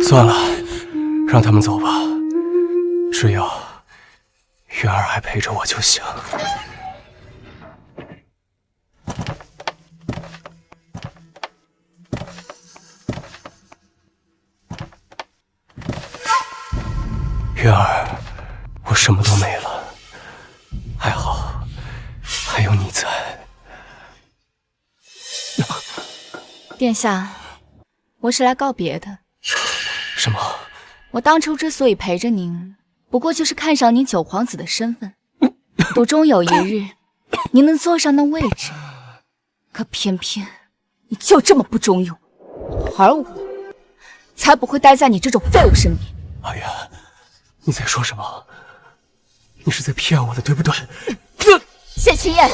算了，让他们走吧，只要云儿还陪着我就行。云儿，我什么都没了，还好还有你在。殿下，我是来告别的。什么？我当初之所以陪着您，不过就是看上您九皇子的身份，赌终有一日您能坐上那位置。可偏偏你就这么不中用，而我才不会待在你这种废物身边。阿元，你在说什么？你是在骗我的，对不对？谢青燕，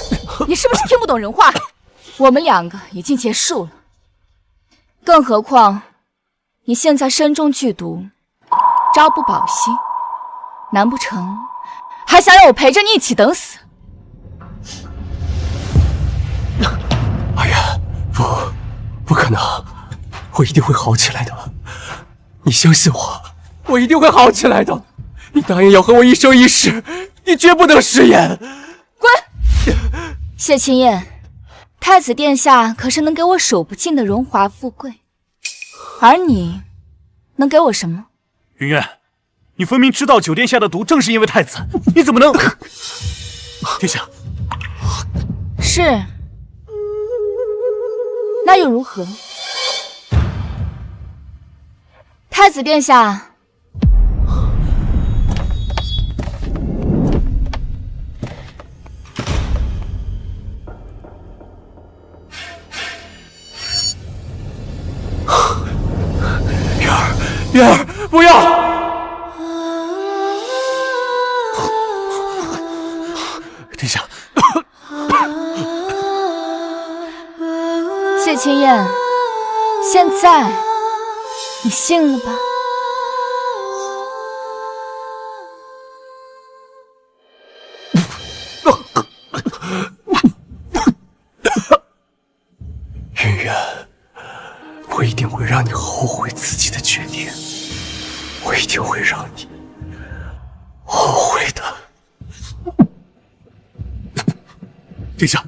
你是不是听不懂人话？我们两个已经结束了，更何况你现在身中剧毒，朝不保夕，难不成还想让我陪着你一起等死？阿元，不可能，我一定会好起来的，你相信我，我一定会好起来的。你答应要和我一生一世，你绝不能食言。滚！谢青燕，太子殿下可是能给我数不尽的荣华富贵，而你能给我什么？云渊，你分明知道九殿下的毒正是因为太子，你怎么能……殿下，是，那又如何？太子殿下，云儿，不要！殿下，谢青燕，现在你信了吧？云渊，我一定会让你后悔自己的决定，我一定会让你后悔的。殿下，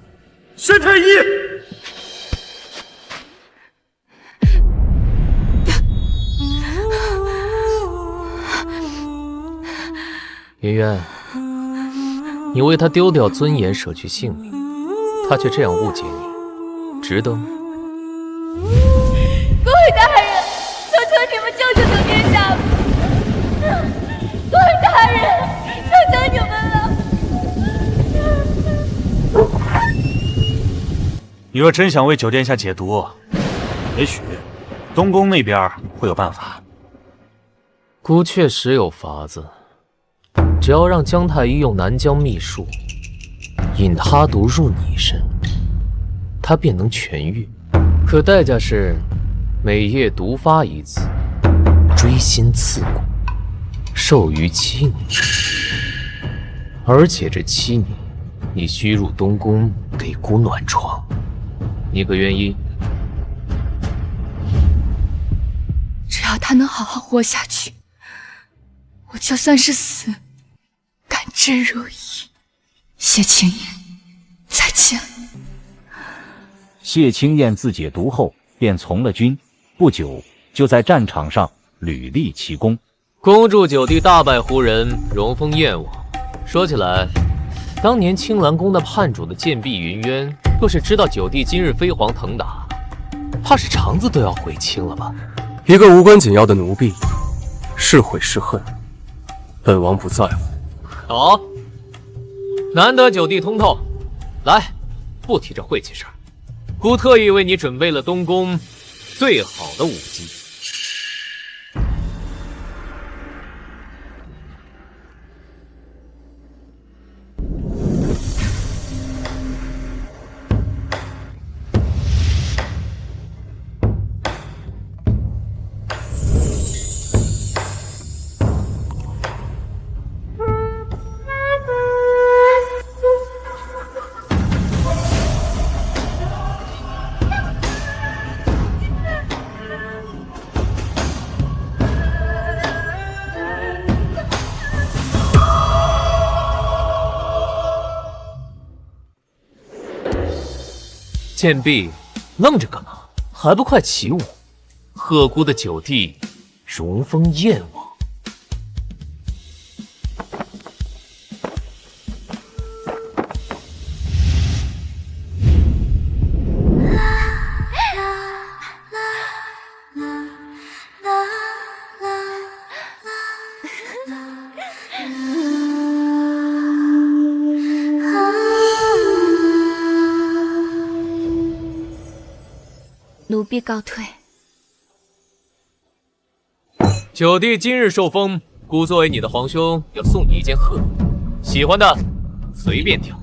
宣太医。云渊，你为他丢掉尊严，舍去性命，他却这样误解你，值得吗？各位大人，求求你们救救九殿下吧！各位大人，求求你们了！你若真想为九殿下解毒，也许东宫那边会有办法。孤确实有法子，只要让姜太医用南疆秘术引他毒入你身，他便能痊愈。可代价是每夜毒发一次，锥心刺骨，受于7年。而且这7年，你需入东宫给姑暖床，你可愿意？只要他能好好活下去，我就算是死，甘之如饴。谢青燕，再见。谢青燕自解毒后便从了军，不久就在战场上屡立奇功。恭祝九弟大败胡人，荣封燕王。说起来，当年青兰宫的叛主的贱婢云渊，若是知道九弟今日飞黄腾达，怕是肠子都要悔青了吧？一个无关紧要的奴婢，是悔是恨，本王不在乎。好，难得九弟通透，来，不提这晦气事儿。孤特意为你准备了东宫最好的舞姬。贱婢，愣着干嘛？还不快起舞！鹤姑的九弟，荣封燕王。奴婢告退。九弟今日受封，姑作为你的皇兄，要送你一件鹤衣，喜欢的随便挑。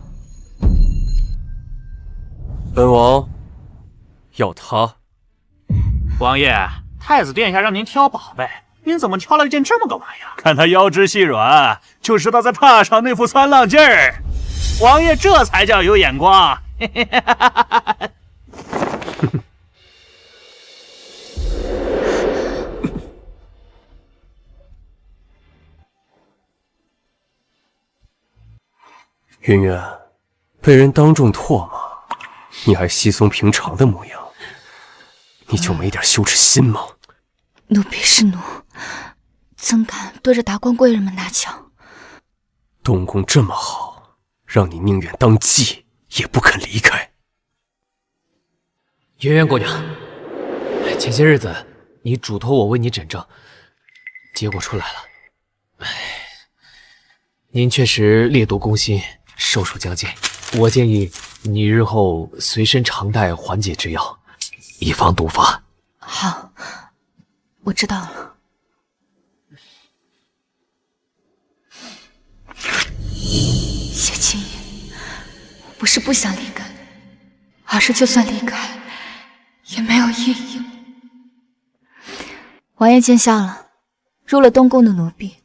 本王要他。王爷，太子殿下让您挑宝贝，您怎么挑了一件这么个玩意儿？看他腰肢细软，就知道在榻上那副酸浪劲儿。王爷这才叫有眼光。云云，被人当众唾骂，你还稀松平常的模样，你就没点羞耻心吗？奴婢是奴，怎敢对着达官贵人们拿枪？东宫这么好，让你宁愿当妓也不肯离开。圆圆姑娘，前些日子你嘱托我为你诊症，结果出来了。您确实烈毒攻心，寿数将近。我建议你日后随身常带缓解之药，以防毒发。好，我知道了。谢青言，我不是不想离开，而是就算离开，也没有意义。王爷见笑了，入了东宫的奴婢，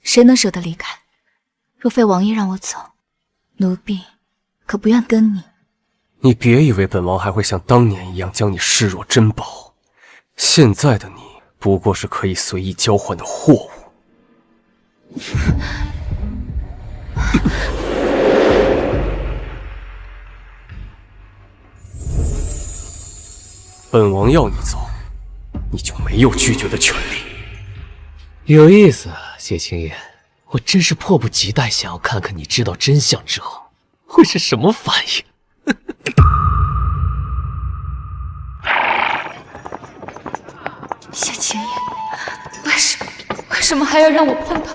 谁能舍得离开？若非王爷让我走，奴婢可不愿跟你。你别以为本王还会像当年一样将你视若珍宝，现在的你不过是可以随意交换的货物。本王要你走，你就没有拒绝的权利。有意思啊，谢青言，我真是迫不及待想要看看你知道真相之后会是什么反应。谢青言，为什么还要让我碰到？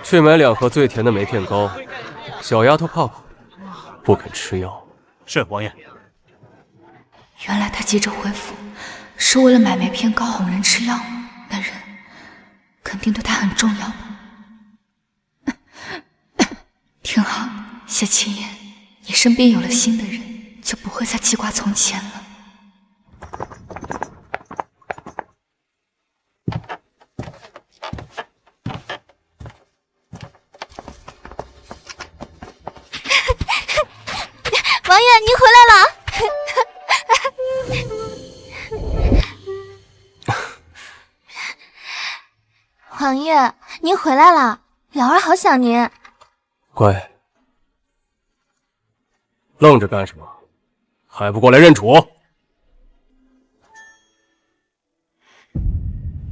去买2盒最甜的梅片糕。小丫头怕苦，不肯吃药。是王爷。原来他急着回府，是为了买梅片糕哄人吃药。那人肯定对他很重要吧？挺好，谢青言，你身边有了新的人，就不会再记挂从前了。王爷，您回来了。王爷，您回来了，瑶儿好想您。乖，愣着干什么？还不过来认主！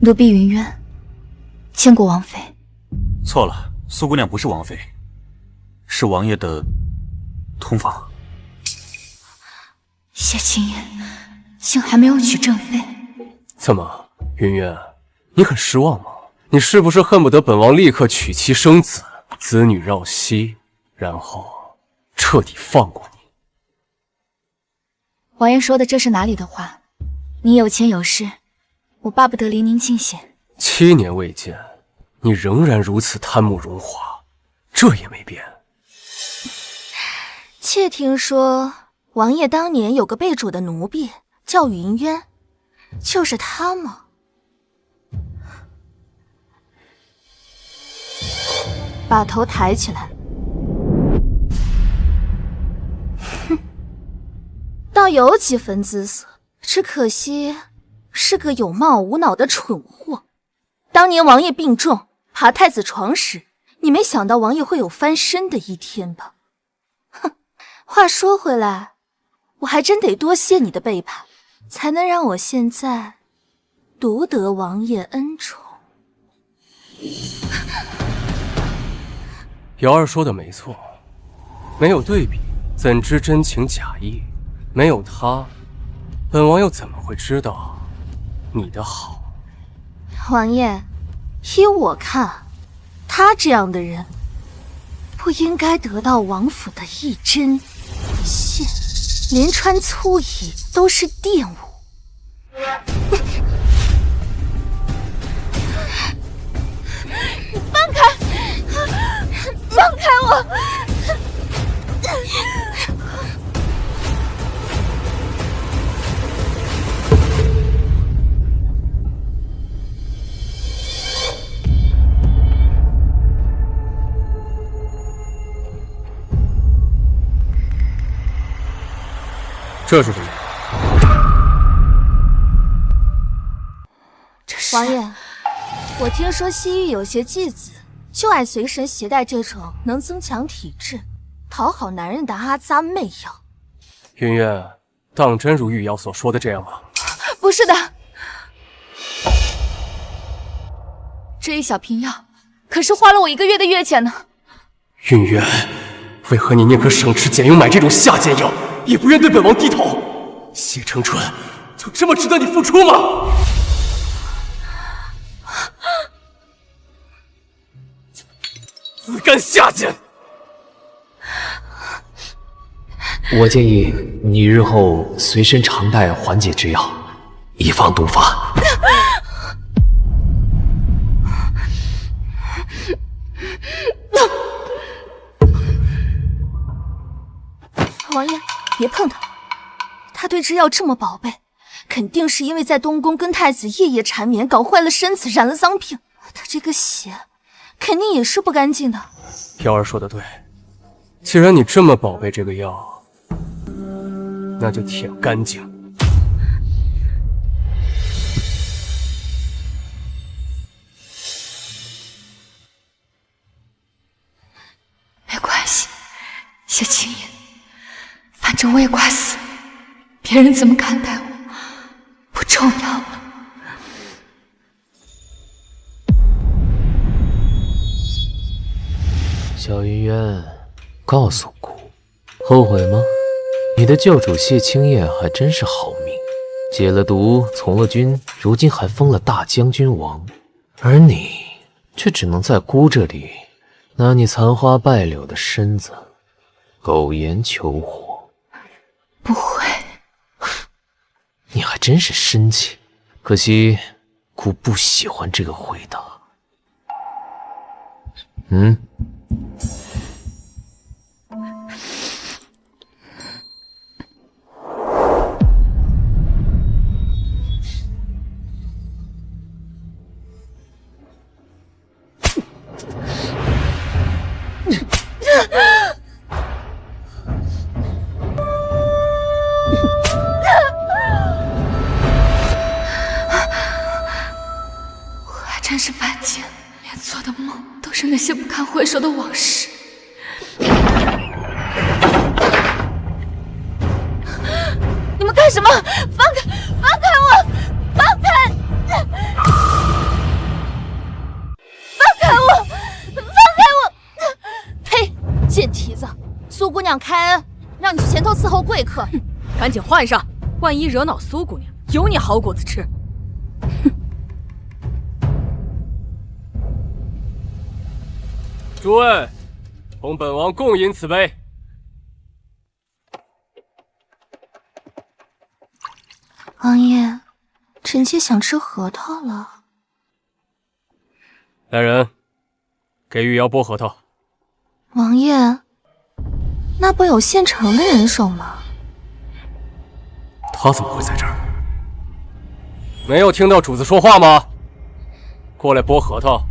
奴婢云渊，见过王妃。错了，苏姑娘不是王妃，是王爷的同房。谢青言，竟还没有娶正妃。怎么，云云，你很失望吗？你是不是恨不得本王立刻娶妻生子，子女绕膝，然后彻底放过你？王爷说的这是哪里的话？你有钱有势，我巴不得离您近些。7年未见，你仍然如此贪慕荣华，这也没变。妾听说王爷当年有个被主的奴婢叫云渊，就是他吗？把头抬起来。哼，倒有几分姿色，只可惜是个有貌无脑的蠢货。当年王爷病重，爬太子床时，你没想到王爷会有翻身的一天吧？哼，话说回来，我还真得多谢你的背叛，才能让我现在独得王爷恩宠。瑶儿说的没错，没有对比，怎知真情假意？没有他，本王又怎么会知道你的好？王爷，依我看，他这样的人，不应该得到王府的一针一线，连穿粗衣都是玷污。放开！放开我！这是什么？这是王爷，我听说西域有些妓子就爱随身携带这种能增强体质、讨好男人的阿扎媚药。云渊，当真如玉瑶所说的这样吗？不是的，这一小瓶药可是花了我1个月的月钱呢。云渊，为何你宁可省吃俭用买这种下贱药，也不愿对本王低头？谢承春就这么值得你付出吗？自甘下贱！我建议你日后随身常带缓解之药，以防毒发。王爷，别碰他，他对制药这么宝贝，肯定是因为在东宫跟太子夜夜缠绵，搞坏了身子，染了脏病。他这个血，肯定也是不干净的。瑶儿说的对，既然你这么宝贝这个药，那就舔干净。没关系，谢青言，反正我也快死了，别人怎么看待我不重要了。小云渊，告诉姑，后悔吗？你的救主谢青叶还真是好命，解了毒，从了军，如今还封了大将军王，而你却只能在姑这里拿你残花败柳的身子苟延求活。不会，你还真是深情，可惜姑不喜欢这个回答。我还真是犯贱，连做的梦都是那些不堪回首的往事。你们干什么？放开！放开我！放开！放开我！放开我！呸！贱蹄子！苏姑娘开恩，让你去前头伺候贵客。赶紧换上，万一惹恼苏姑娘，有你好果子吃。诸位，同本王共饮此杯。王爷，臣妾想吃核桃了。来人，给玉瑶剥核桃。王爷，那不有现成的人手吗？他怎么会在这儿？没有听到主子说话吗？过来剥核桃。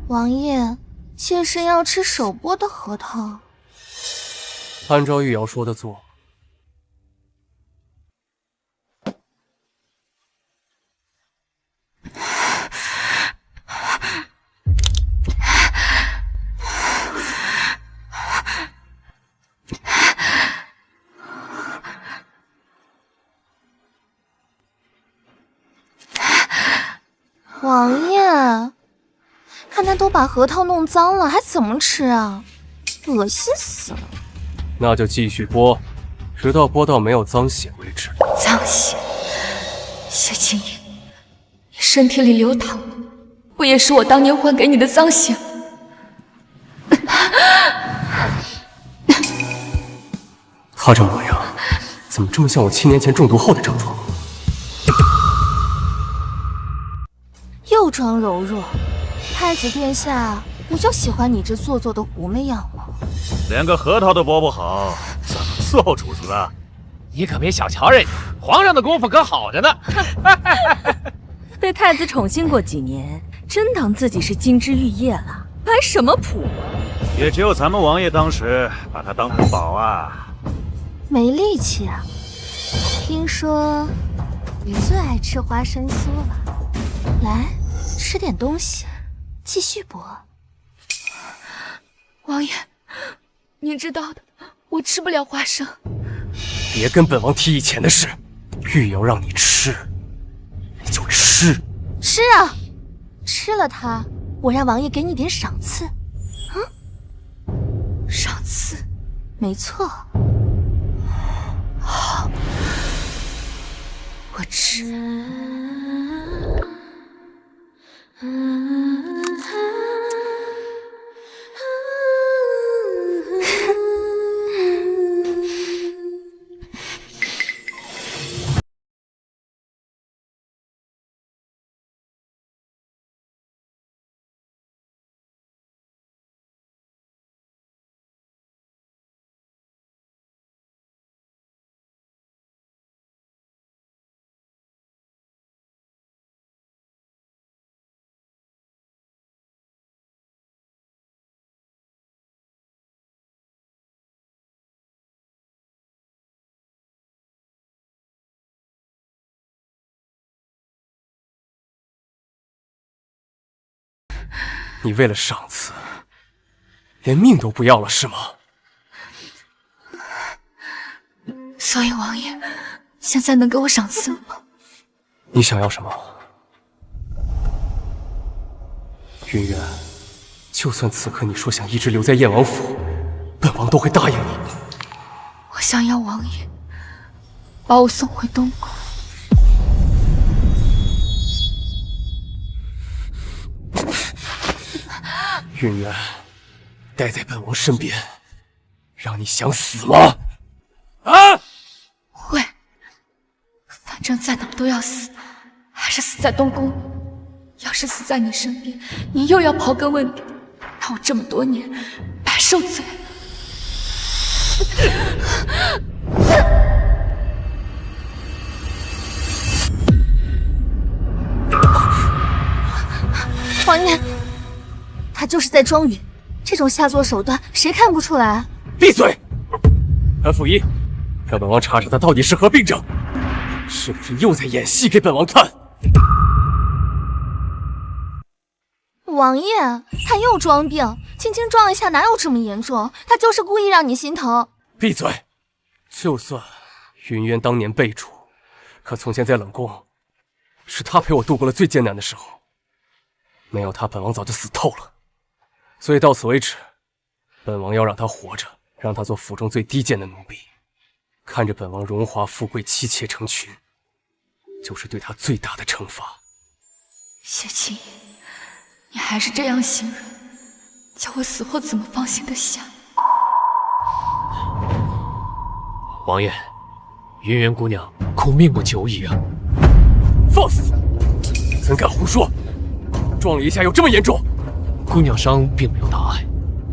王爷，妾身要吃手剥的核桃。按照玉瑶说的做，王爷，看他都把核桃弄脏了，还怎么吃啊？恶心死了！那就继续剥，直到剥到没有脏血为止。脏血，谢青衣，你身体里流淌的，不也是我当年还给你的脏血？他这模样，怎么这么像我7年前中毒后的症状？又装柔弱，太子殿下，我就喜欢你这做作的狐媚样貌。连个核桃都剥不好，怎么伺候主子啊？你可别小瞧人家，皇上的功夫可好着呢。被太子宠幸过几年，真当自己是金枝玉叶了？摆什么谱啊？也只有咱们王爷当时把他当成宝啊。没力气啊！听说你最爱吃花生酥了，来吃点东西，继续剥。王爷，您知道的，我吃不了花生。别跟本王提以前的事，欲要让你吃，你就吃。吃啊！吃了它，我让王爷给你点赏赐。赏赐？没错。好，我吃。你为了赏赐，连命都不要了是吗？所以王爷现在能给我赏赐了吗？你想要什么？云渊，就算此刻你说想一直留在燕王府，本王都会答应你。我想要王爷把我送回东宫。云渊，待在本王身边，让你想死吗？啊！会，反正在哪都要死，还是死在东宫。要是死在你身边，你又要刨根问底，那我这么多年白受罪。王爷，他就是在装晕，这种下作手段谁看不出来？闭嘴！安溥仪，让本王查查他到底是何病症，是不是又在演戏给本王看？王爷，他又装病，轻轻撞一下哪有这么严重？他就是故意让你心疼。闭嘴！就算云渊当年被逐，可从前在冷宫，是他陪我度过了最艰难的时候。没有他，本王早就死透了。所以到此为止，本王要让他活着，让他做府中最低贱的奴婢，看着本王荣华富贵、妻妾成群，就是对他最大的惩罚。谢青衣，你还是这样形容，叫我死后怎么放心得下？王爷，云渊姑娘恐命不久矣啊！放肆！怎敢胡说？撞了一下有这么严重？姑娘伤并没有大碍，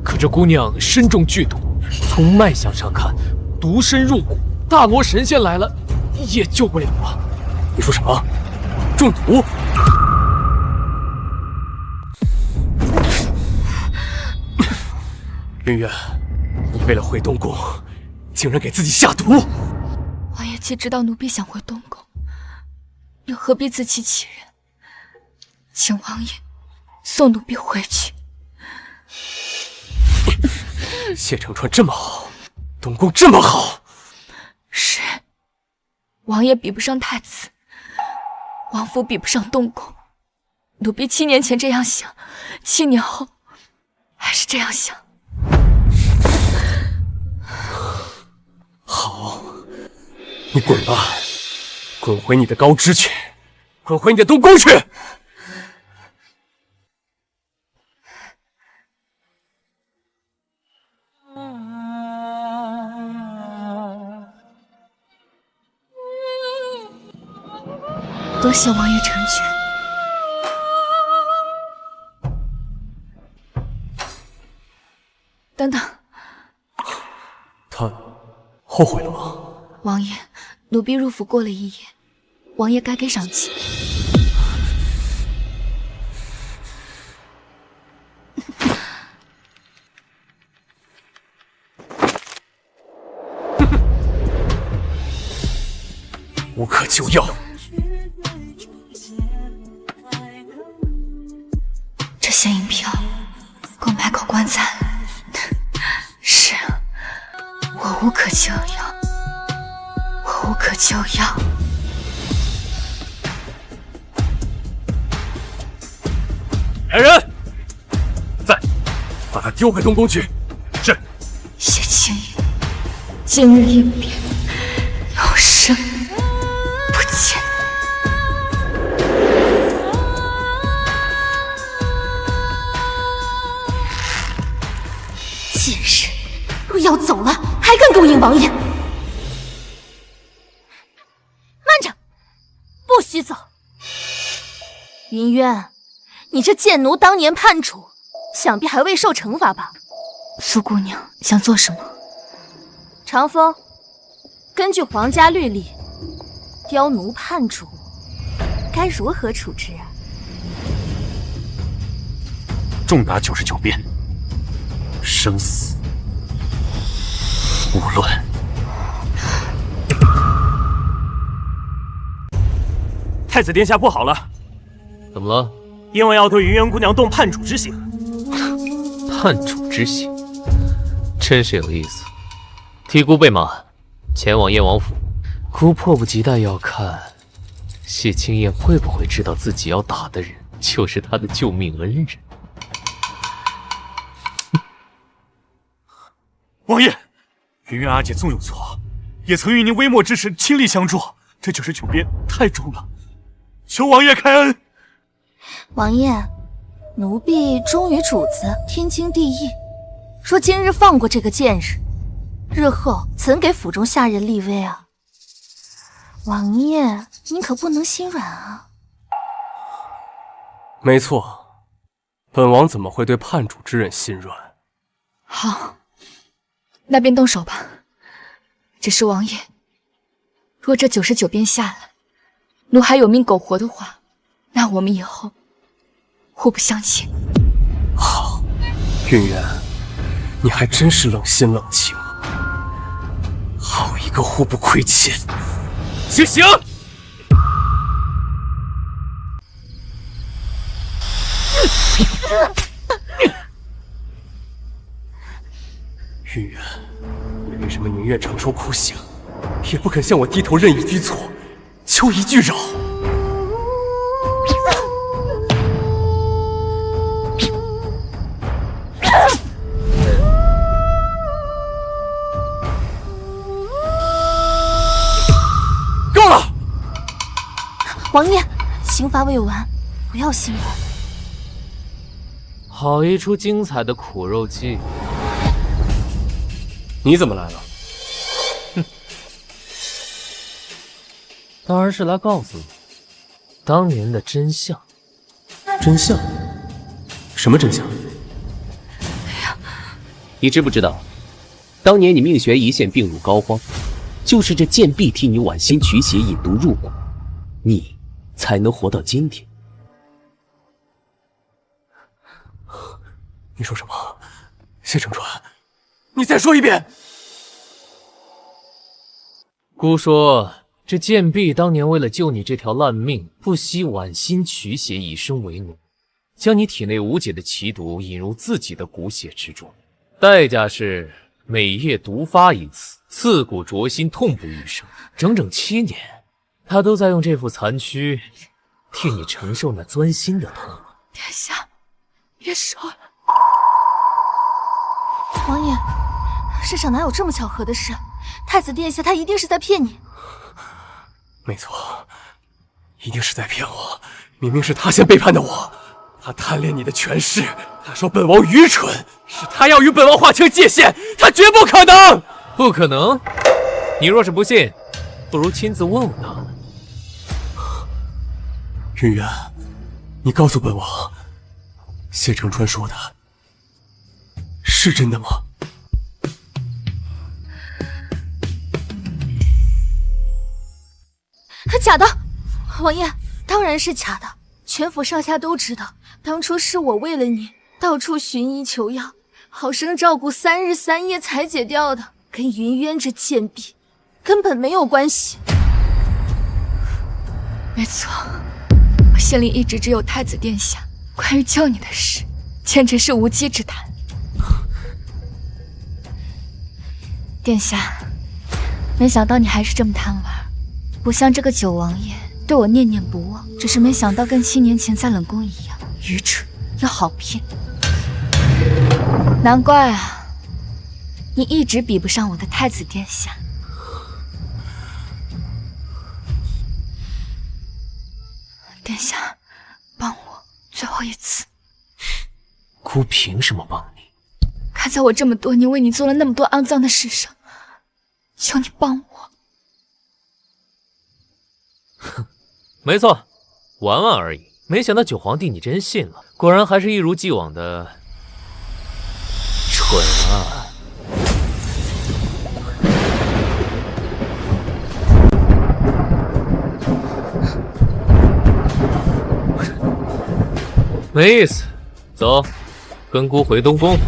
可这姑娘身中剧毒，从脉象上看，毒深入骨，大罗神仙来了也救不了啊！你说什么？中毒？云渊，你为了回东宫，竟然给自己下毒！王爷既知道奴婢想回东宫，又何必自欺欺人？请王爷送奴婢回去。谢承川这么好，东宫这么好，是，王爷比不上太子，王府比不上东宫，奴婢7年前这样想，7年后还是这样想。好，你滚吧，滚回你的高枝去，滚回你的东宫去。多谢王爷成全。等等，他后悔了吗？王爷，奴婢入府过了一夜，王爷该给赏赐。无可救药。这些银票够买口棺材。是啊，我无可救药，我无可救药。来人，在，把他丢回东宫去。是。谢青云，今日应变，有生不见。贱人，若要走了，还敢勾引王爷？慢着，不许走！云渊，你这贱奴当年叛主，想必还未受惩罚吧？苏姑娘想做什么？长风，根据皇家律例，刁奴叛主该如何处置啊？重打99鞭，生死无论。太子殿下不好了！怎么了？因为要对云渊姑娘动叛主之刑。叛主之刑，真是有意思。替姑备马，前往燕王府。姑迫不及待要看谢青燕会不会知道自己要打的人就是她的救命恩人。王爷，云渊阿姐纵有错，也曾与您微末之时倾力相助，这99鞭太重了，求王爷开恩。王爷，奴婢忠于主子，天经地义。若今日放过这个贱人，日后怎给府中下人立威啊？王爷，您可不能心软啊！没错，本王怎么会对叛主之人心软？好，那便动手吧。只是王爷，若这99鞭下来，奴还有命苟活的话，那我们以后互不相欠。好，云渊，你还真是冷心冷情。好一个互不亏欠！行刑！云渊，你为什么宁愿承受酷刑，也不肯向我低头认一句错，求一句饶？够了！王爷，刑罚未完，不要心软。好一出精彩的苦肉计！你怎么来了？哼，当然是来告诉你当年的真相。真相？什么真相？你知不知道，当年你命悬一线，病入膏肓，就是这贱婢替你剜心取血，引毒入骨，你才能活到今天。你说什么？谢承传，你再说一遍。姑说，这贱婢当年为了救你这条烂命，不惜剜心取血，以身为奴，将你体内无解的奇毒引入自己的骨血之中，代价是每夜毒发一次，刺骨灼心，痛不欲生。整整7年，她都在用这副残躯替你承受那钻心的痛。殿下，别说了。王爷，世上哪有这么巧合的事？太子殿下他一定是在骗你。没错，一定是在骗我。明明是他先背叛的我，他贪恋你的权势，他说本王愚蠢，是他要与本王划清界限，他绝不可能。不可能！你若是不信，不如亲自问问他。云渊，你告诉本王，谢承川说的是真的吗？假的，王爷，当然是假的。全府上下都知道，当初是我为了你到处寻医求药，好生照顾3日3夜才解掉的，跟云渊这贱婢根本没有关系。没错，我心里一直只有太子殿下，关于救你的事，简直是无稽之谈。殿下，没想到你还是这么贪玩，不像这个九王爷对我念念不忘，只是没想到跟7年前在冷宫一样愚蠢又好骗。难怪啊，你一直比不上我的太子殿下。殿下，帮我最后一次。姑凭什么帮你？看在我这么多年为你做了那么多肮脏的事上，求你帮我。哼，没错，玩玩而已。没想到九皇帝你真信了，果然还是一如既往的蠢啊！没意思，走，跟姑回东宫。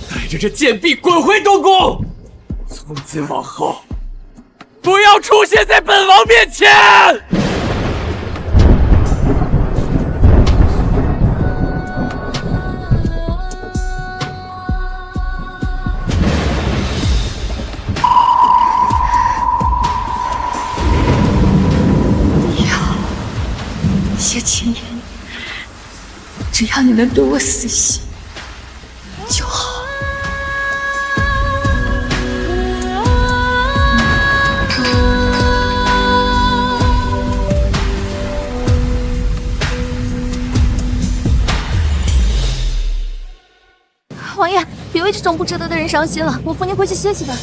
带着这贱婢滚回东宫！从今往后，不要出现在本王面前！谢青言，只要你能对我死心就好。王爷，别为这种不值得的人伤心了，我扶您回去歇息吧。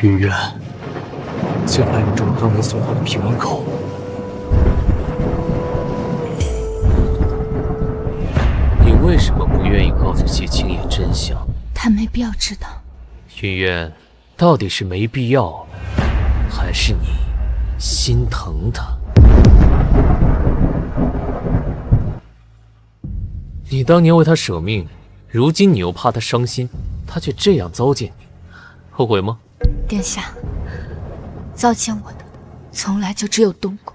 云渊，将来有种当年送我的平安扣。你为什么不愿意告诉谢青言真相？他没必要知道。云渊，到底是没必要，还是你心疼他？你当年为他舍命，如今你又怕他伤心，他却这样糟践你，后悔吗？殿下，糟践我的从来就只有东宫，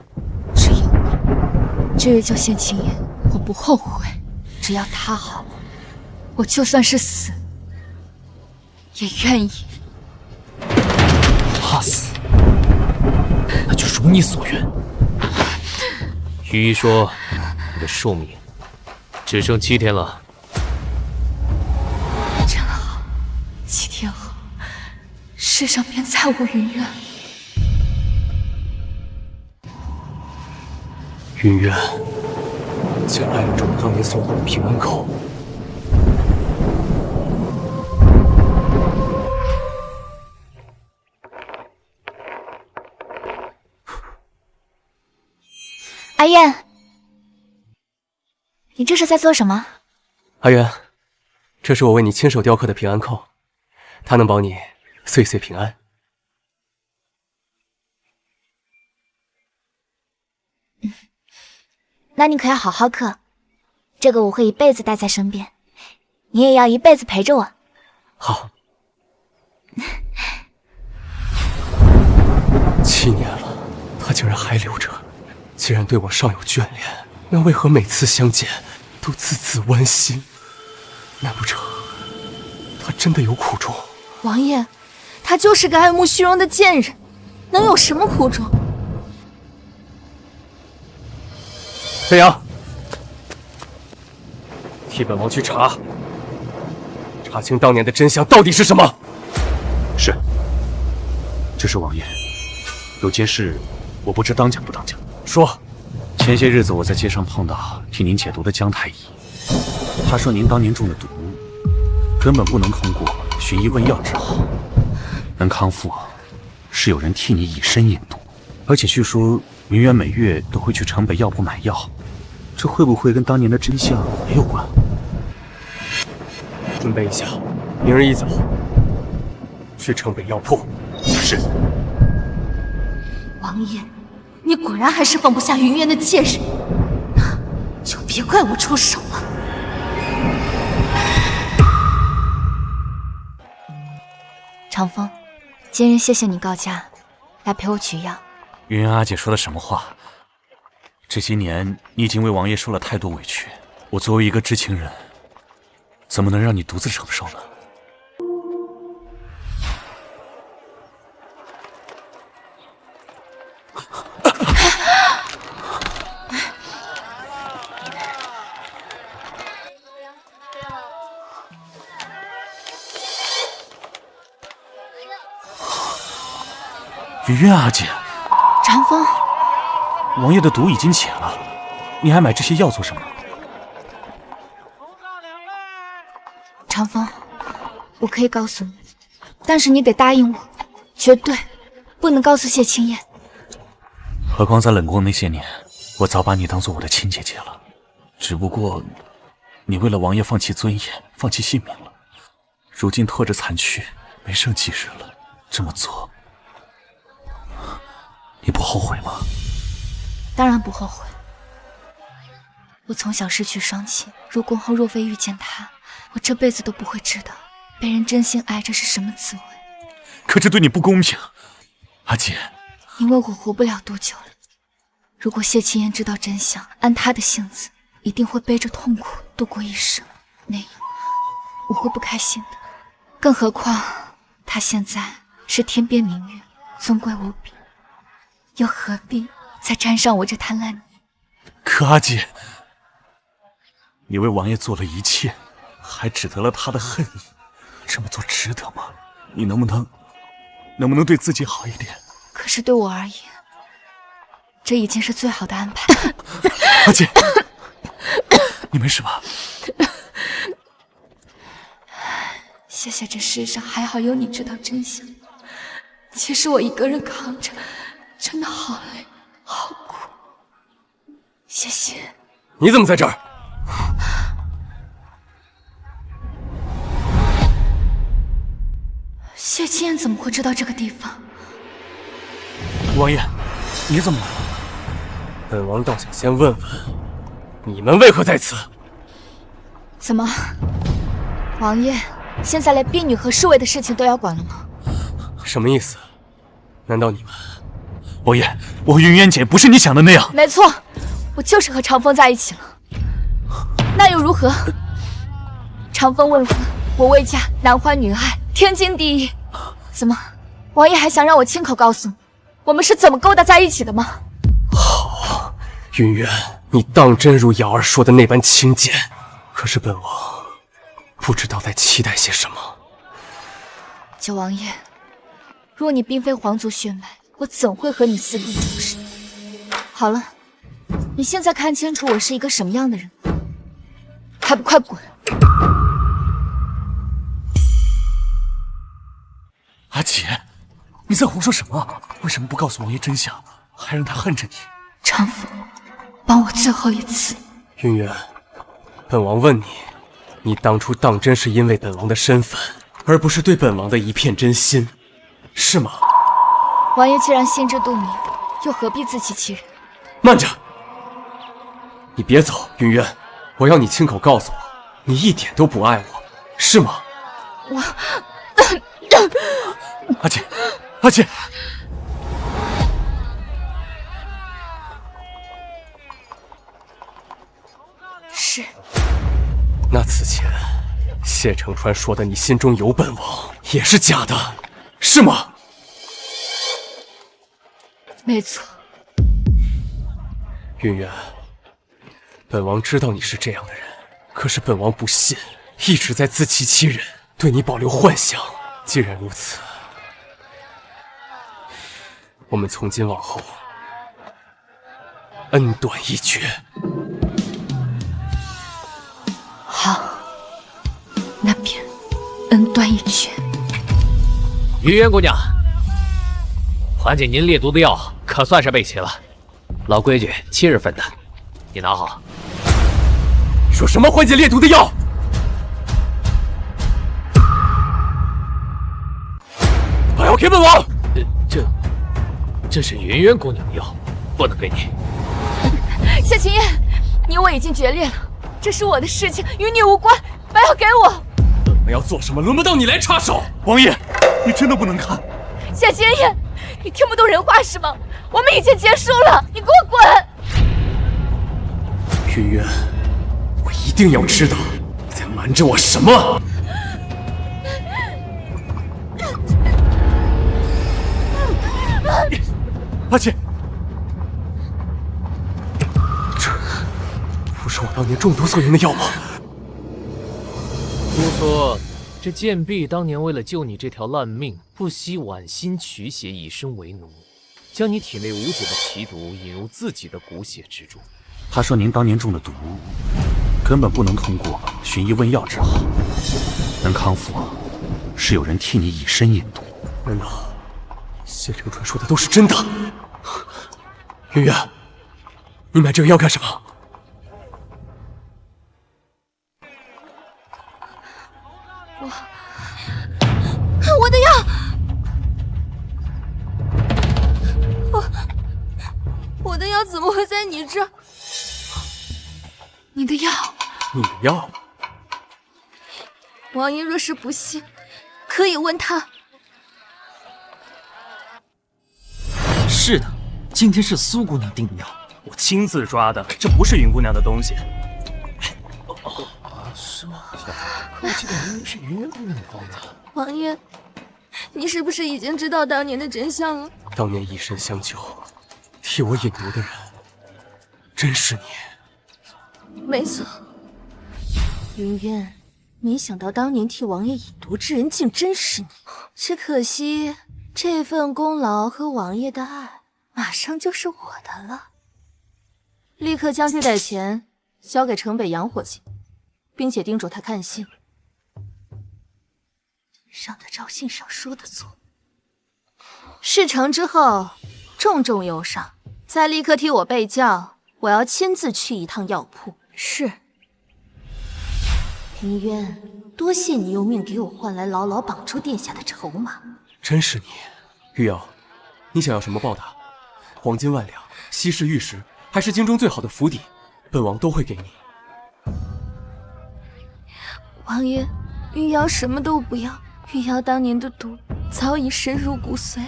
只有你。至于救谢青言，我不后悔，只要他好，我就算是死也愿意。怕死，那就如你所愿。御医说，你的寿命只剩7天了。真好，7天后，世上便再无云渊。云渊，将来有种当年送我的平安扣。阿燕，你这是在做什么？阿渊，这是我为你亲手雕刻的平安扣，它能保你岁岁平安。那你可要好好刻，这个我会一辈子带在身边，你也要一辈子陪着我。好， 7年了，他竟然还留着。既然对我尚有眷恋，那为何每次相见都字字剜心？难不成他真的有苦衷？王爷，他就是个爱慕虚荣的贱人，能有什么苦衷？飞扬，替本王去查清当年的真相到底是什么。是，这是王爷。有件事，我不知当讲不当讲。说，前些日子我在街上碰到替您解毒的姜太医，他说您当年中的毒，根本不能通过寻医问药治好，能康复是有人替你以身引毒，而且据说云渊每月都会去城北药铺买药，这会不会跟当年的真相也有关？准备一下，明日一早去城北药铺。是。王爷，你果然还是放不下云渊的贱人，那就别怪我出手了。长风，今日谢谢你告假，来陪我取药。云渊阿姐说的什么话？这些年你已经为王爷受了太多委屈，我作为一个知情人，怎么能让你独自承受呢？云渊阿姐，长风，王爷的毒已经解了，你还买这些药做什么？长风，我可以告诉你，但是你得答应我，绝对不能告诉谢青燕。何况在冷宫那些年，我早把你当做我的亲姐姐了，只不过你为了王爷放弃尊严，放弃性命了，如今拖着残躯，没剩几日了，这么做，你不后悔吗？当然不后悔。我从小失去双亲，入宫后若非遇见他，我这辈子都不会知道被人真心爱着是什么滋味。可这对你不公平，阿姐。因为我活不了多久了。如果谢青燕知道真相，按她的性子，一定会背着痛苦度过一生，那样我会不开心的。更何况她现在是天边明月，尊贵无比，又何必再沾上我这滩烂泥？可阿姐，你为王爷做了一切，还只得了他的恨意，这么做值得吗？你能不能对自己好一点？可是对我而言，这已经是最好的安排。阿姐，你没事吧？谢谢这世上还好有你知道真相。其实我一个人扛着，真的好累，好苦。谢谢。你怎么在这儿？谢青燕怎么会知道这个地方？王爷，你怎么了？本王倒想先问问，你们为何在此？怎么，王爷现在连婢女和侍卫的事情都要管了吗？什么意思？难道你们……王爷，我云渊姐不是你想的那样。没错，我就是和长风在一起了。那又如何？长风未婚，我未嫁，男欢女爱，天经地义。怎么，王爷还想让我亲口告诉你，我们是怎么勾搭在一起的吗？好，云渊，你当真如瑶儿说的那般轻贱？可是本王不知道在期待些什么。九王爷，若你并非皇族血脉，我怎会和你私定终身？好了，你现在看清楚我是一个什么样的人，还不快滚！阿姐，你在胡说什么？为什么不告诉王爷真相，还让他恨着你？长风，帮我最后一次。云渊，本王问你，你当初当真是因为本王的身份，而不是对本王的一片真心，是吗？王爷既然心知肚明，又何必自欺欺人？慢着，你别走，云渊，我要你亲口告诉我，你一点都不爱我，是吗？阿姐，是。那此前谢承川说的你心中有本王也是假的，是吗？没错。云渊，本王知道你是这样的人，可是本王不信，一直在自欺欺人，对你保留幻想。既然如此，我们从今往后恩断义绝。好，那便恩断义绝。云渊姑娘，缓解您烈毒的药可算是备齐了。老规矩，7日份的，你拿好。说什么缓解烈毒的药？把药给本王！这是云渊姑娘的药，不能给你。夏青燕，你我已经决裂了，这是我的事情，与你无关，把药给我。本王要做什么，轮不到你来插手。王爷，你真的不能看。夏青燕，你听不懂人话是吗？我们已经结束了，你给我滚！云渊，我一定要知道你在瞒着我什么。阿姐，这不是我当年中毒所用的药吗？姑说，这贱婢当年为了救你这条烂命，不惜剜心取血，以身为奴，将你体内无解的奇毒引入自己的骨血之中。他说您当年中的毒，根本不能通过寻医问药治好，能康复，是有人替你以身引毒。难道谢承川说的都是真的？云渊，你买这个药干什么？我的药，我的药怎么会在你这儿？你的药，你的药？王爷若是不信，可以问他。是的，今天是苏姑娘订的药，我亲自抓的，这不是云姑娘的东西。是吗？我记得明明是云渊姑娘的方子。王爷，你是不是已经知道当年的真相了？当年以身相救，替我引毒的人，真是你。没错，云渊，没想到当年替王爷引毒之人竟真是你。只可惜这份功劳和王爷的爱，马上就是我的了。立刻将这袋钱交给城北杨伙计，并且叮嘱他看信，让他照信上说的做。事成之后，重重有赏，再立刻替我备轿，我要亲自去一趟药铺。是。云渊，多谢你用命给我换来牢牢绑住殿下的筹码。真是你，玉瑶，你想要什么报答？黄金万两、稀世玉石，还是京中最好的府邸，本王都会给你。王爷，玉瑶什么都不要，玉瑶当年的毒早已深入骨髓。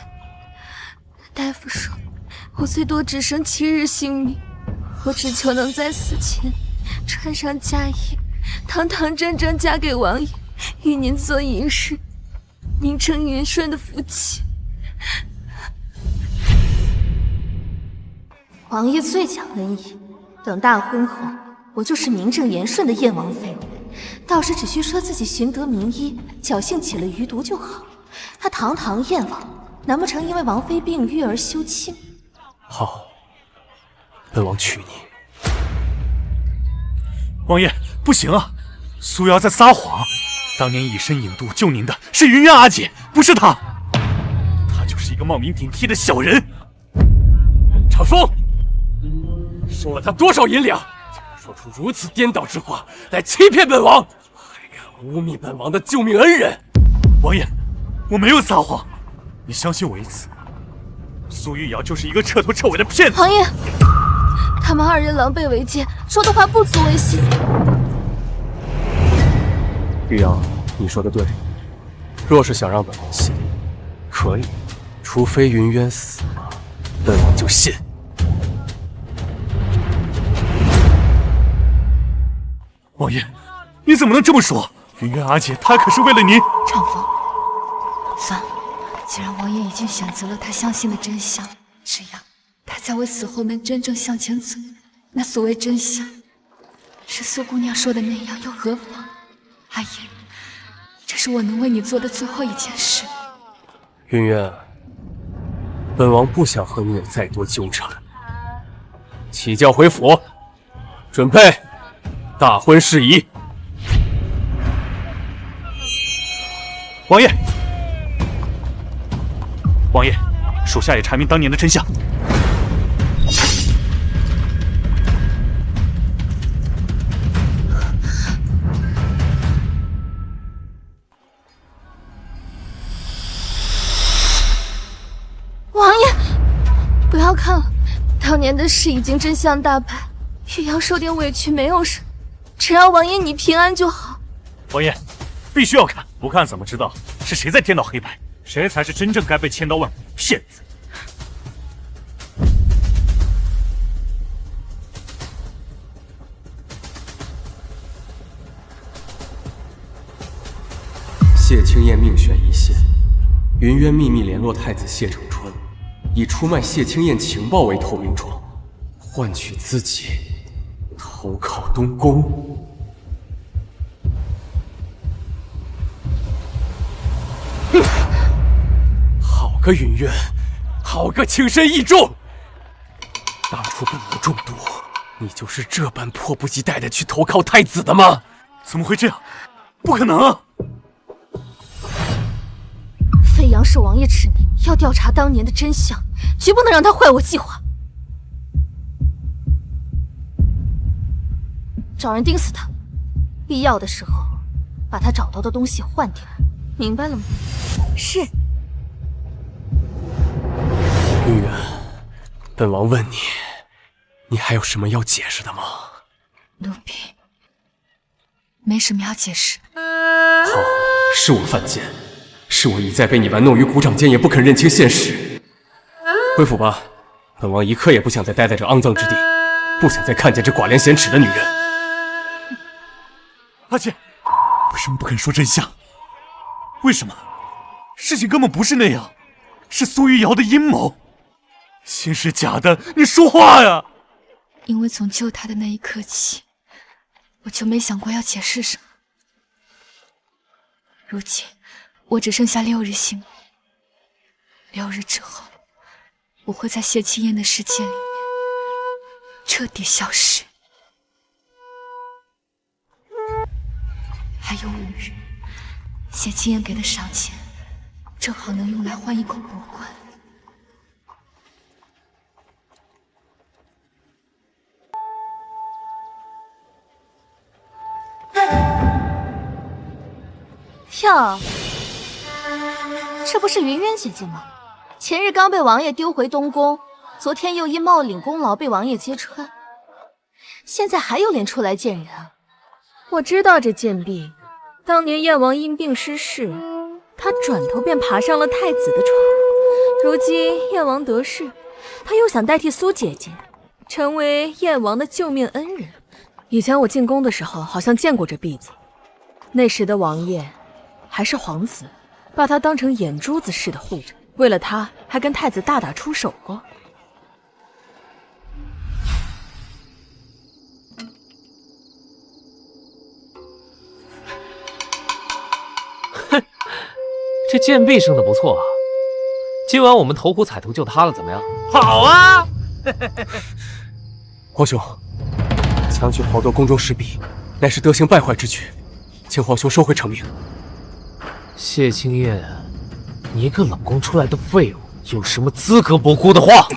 大夫说，我最多只剩7日性命，我只求能在死前穿上嫁衣，堂堂正正嫁给王爷，与您做一世名正言顺的夫妻。王爷最讲恩义，等大婚后，我就是名正言顺的燕王妃，到时只需说自己寻得名医，侥幸起了余毒就好。他堂堂燕王，难不成因为王妃病愈而休亲？好，本王娶你。王爷，不行啊！苏瑶在撒谎，当年以身引毒救您的是云渊阿姐，不是她。她就是一个冒名顶替的小人。长风，收了他多少银两，竟然说出如此颠倒之话来欺骗本王，还敢污蔑本王的救命恩人！王爷，我没有撒谎，你相信我一次。苏玉瑶就是一个彻头彻尾的骗子。王爷，他们2人狼狈为奸，说的话不足为信。玉瑶，你说的对，若是想让本王信，可以除非云渊死了，本王就信。王爷，你怎么能这么说？云渊阿姐，她可是为了你。长风，算了，既然王爷已经选择了他相信的真相，只要他在我死后能真正向前走，那所谓真相，是苏姑娘说的那样，又何妨？阿爷，这是我能为你做的最后一件事。云渊，本王不想和你有再多纠缠。起轿回府，准备大婚事宜。王爷，王爷，属下也查明当年的真相。王爷，不要看了，当年的事已经真相大白，玉瑶受点委屈没有事，只要王爷你平安就好。王爷，必须要看，不看怎么知道是谁在颠倒黑白，谁才是真正该被千刀万剐的骗子？谢清燕命悬一线，云渊秘密联络太子谢承川，以出卖谢清燕情报为投名状，换取自己投靠东宫。好个云渊，好个情深意重！当初本王中毒，你就是这般迫不及待的去投靠太子的吗？怎么会这样？不可能啊！飞扬是王爷指明要调查当年的真相，绝不能让他坏我计划。找人盯死他，必要的时候把他找到的东西换掉，明白了吗？是。云渊，本王问你，你还有什么要解释的吗？奴婢没什么要解释。好，是我犯贱，是我一再被你玩弄于股掌间，也不肯认清现实。回府吧，本王一刻也不想再待在这肮脏之地，不想再看见这寡廉鲜耻的女人。阿姐，为什么不肯说真相？为什么？事情根本不是那样，是苏玉瑶的阴谋。心是假的，你说话呀！因为从救他的那一刻起，我就没想过要解释什么。如今我只剩下6日幸运，6日之后，我会在谢清燕的世界里面彻底消失。还有5日，谢清燕给的赏钱正好能用来换一口魔冠。哟，这不是云渊姐姐吗？前日刚被王爷丢回东宫，昨天又因冒领功劳被王爷揭穿，现在还有脸出来见人啊？我知道这贱婢，当年燕王因病失势，她转头便爬上了太子的床。如今燕王得势，她又想代替苏姐姐，成为燕王的救命恩人。以前我进宫的时候，好像见过这婢子。那时的王爷还是皇子，把她当成眼珠子似的护着，为了她还跟太子大打出手过。哼，这贱婢生的不错啊！今晚我们投壶彩头救她了，怎么样？好啊！皇兄，强取豪夺宫中石璧，乃是德行败坏之举，请皇兄收回成命。谢清燕，你一个冷宫出来的废物，有什么资格驳姑的话？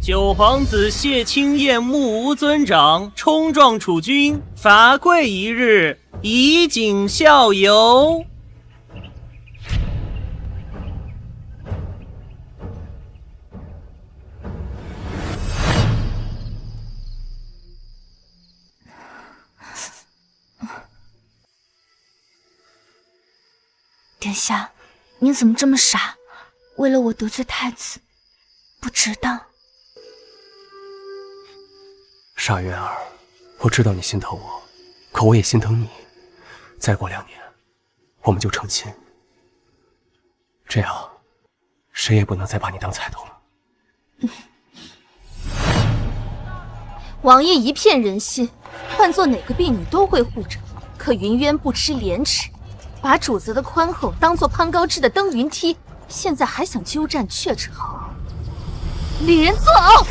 九皇子谢清燕目无尊长，冲撞储君，罚跪1日，以儆效尤。殿下，您怎么这么傻？为了我得罪太子，不值当。傻渊儿，我知道你心疼我，可我也心疼你。再过2年，我们就成亲，这样谁也不能再把你当菜头了。王爷一片人心，换做哪个婢女都会护着。可云渊不知廉耻，把主子的宽厚当做攀高枝的登云梯，现在还想鸠占鹊巢，李人作呕！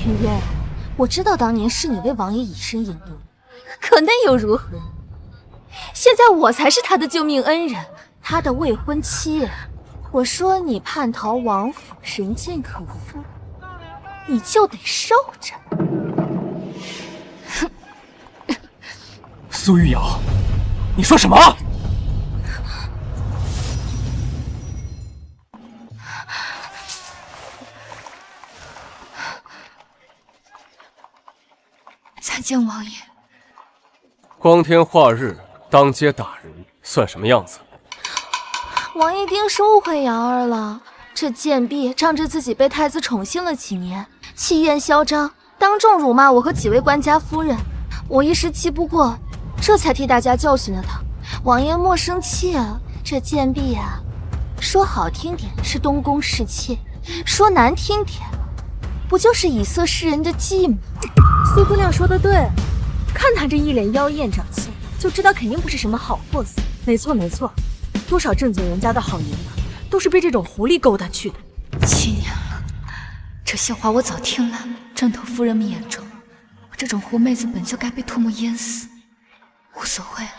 云渊，我知道当年是你为王爷以身引路，可那又如何？现在我才是他的救命恩人，他的未婚妻。我说你叛逃王府，人尽可夫，你就得受着。苏玉瑶，你说什么？参见王爷。光天化日当街打人，算什么样子？王爷定是误会瑶儿了。这贱婢仗着自己被太子宠幸了几年，气焰嚣张，当众辱骂我和几位官家夫人，我一时气不过，这才替大家教训了她。王爷莫生气啊，这贱婢啊，说好听点是东宫侍妾，说难听点，不就是以色侍人的继母？苏姑娘说的对，看她这一脸妖艳长相，就知道肯定不是什么好货色。没错没错，多少正经人家的好娘们都是被这种狐狸勾搭去的。7年了，这些话我早听了。正头夫人们眼中，我这种狐妹子本就该被唾沫淹死，无所谓了。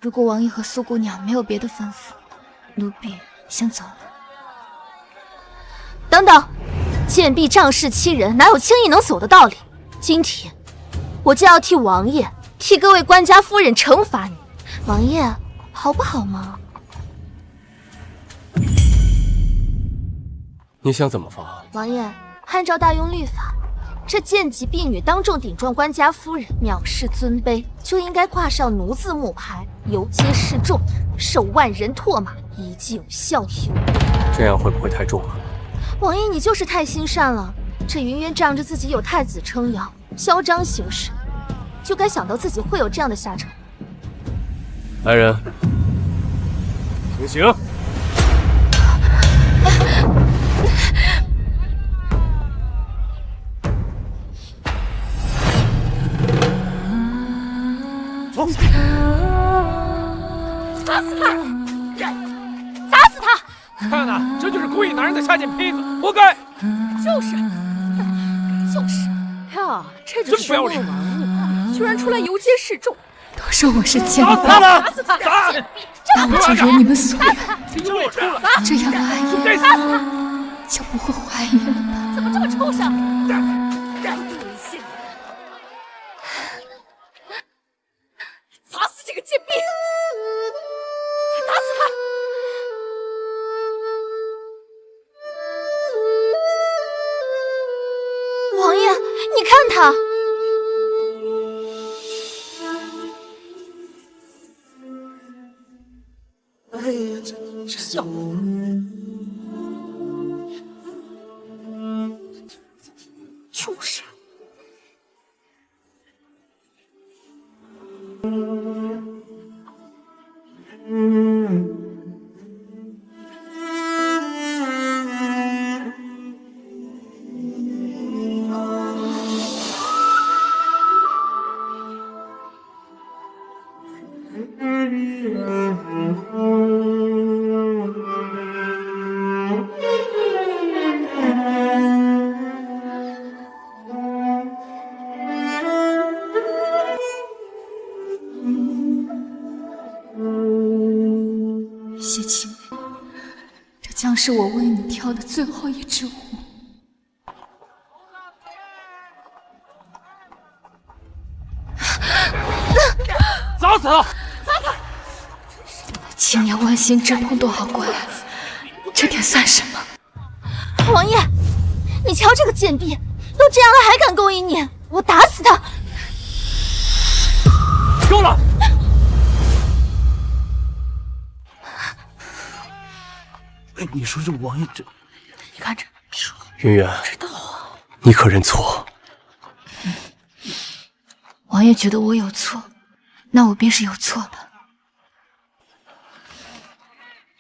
如果王爷和苏姑娘没有别的吩咐，奴婢先走了。等等，贱婢仗势欺人，哪有轻易能走的道理？今天我就要替王爷，替各位官家夫人惩罚你。王爷，好不好嘛？你想怎么罚？王爷，按照大庸律法，这贱籍婢女当众顶撞官家夫人，藐视尊卑，就应该挂上奴字木牌，游街示众，受万人唾骂，以儆效尤。这样会不会太重了？王爷，你就是太心善了。这云渊仗着自己有太子撑腰，嚣张行事，就该想到自己会有这样的下场。来人，行刑！走！砸死他！砸死他！看呐，这就是故意拿人的下贱坯子，活该！就是呀，这就是王爷，居然出来游街示众。都说我是贱婢，砸死他！那我就如你们所愿，砸！这样王爷砸死他！就不会怀疑了吧？怎么这么畜生？砸死这个贱婢！打死他！王爷，你看他。哎呀，这小畜生！谢青梅，这将是我为你挑的最后一只狐。砸死他！7年剜心之痛都好过来，这点算什么？王爷，你瞧这个贱婢，都这样了还敢勾引你，我打死他！够了！你说这王爷这……你看着，别说，云渊，知道啊，你可认错？王爷觉得我有错，那我便是有错的。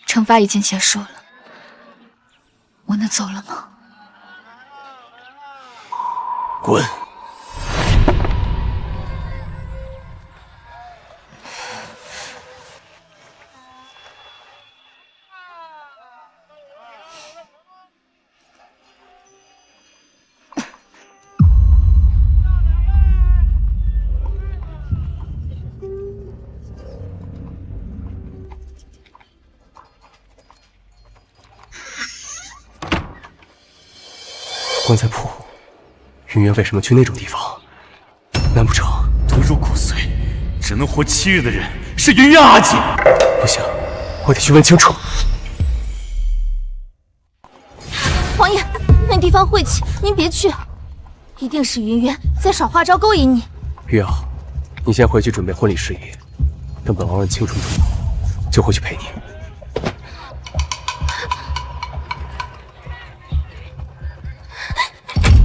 惩罚已经结束了，我能走了吗？滚！棺材铺，云渊为什么去那种地方？难不成毒入骨髓，只能活7日的人是云渊阿姐？不行，我得去问清楚。王爷，那地方晦气，您别去，一定是云渊在耍花招勾引你。玉瑶，你先回去准备婚礼事宜，等本王问清楚之后，就回去陪你。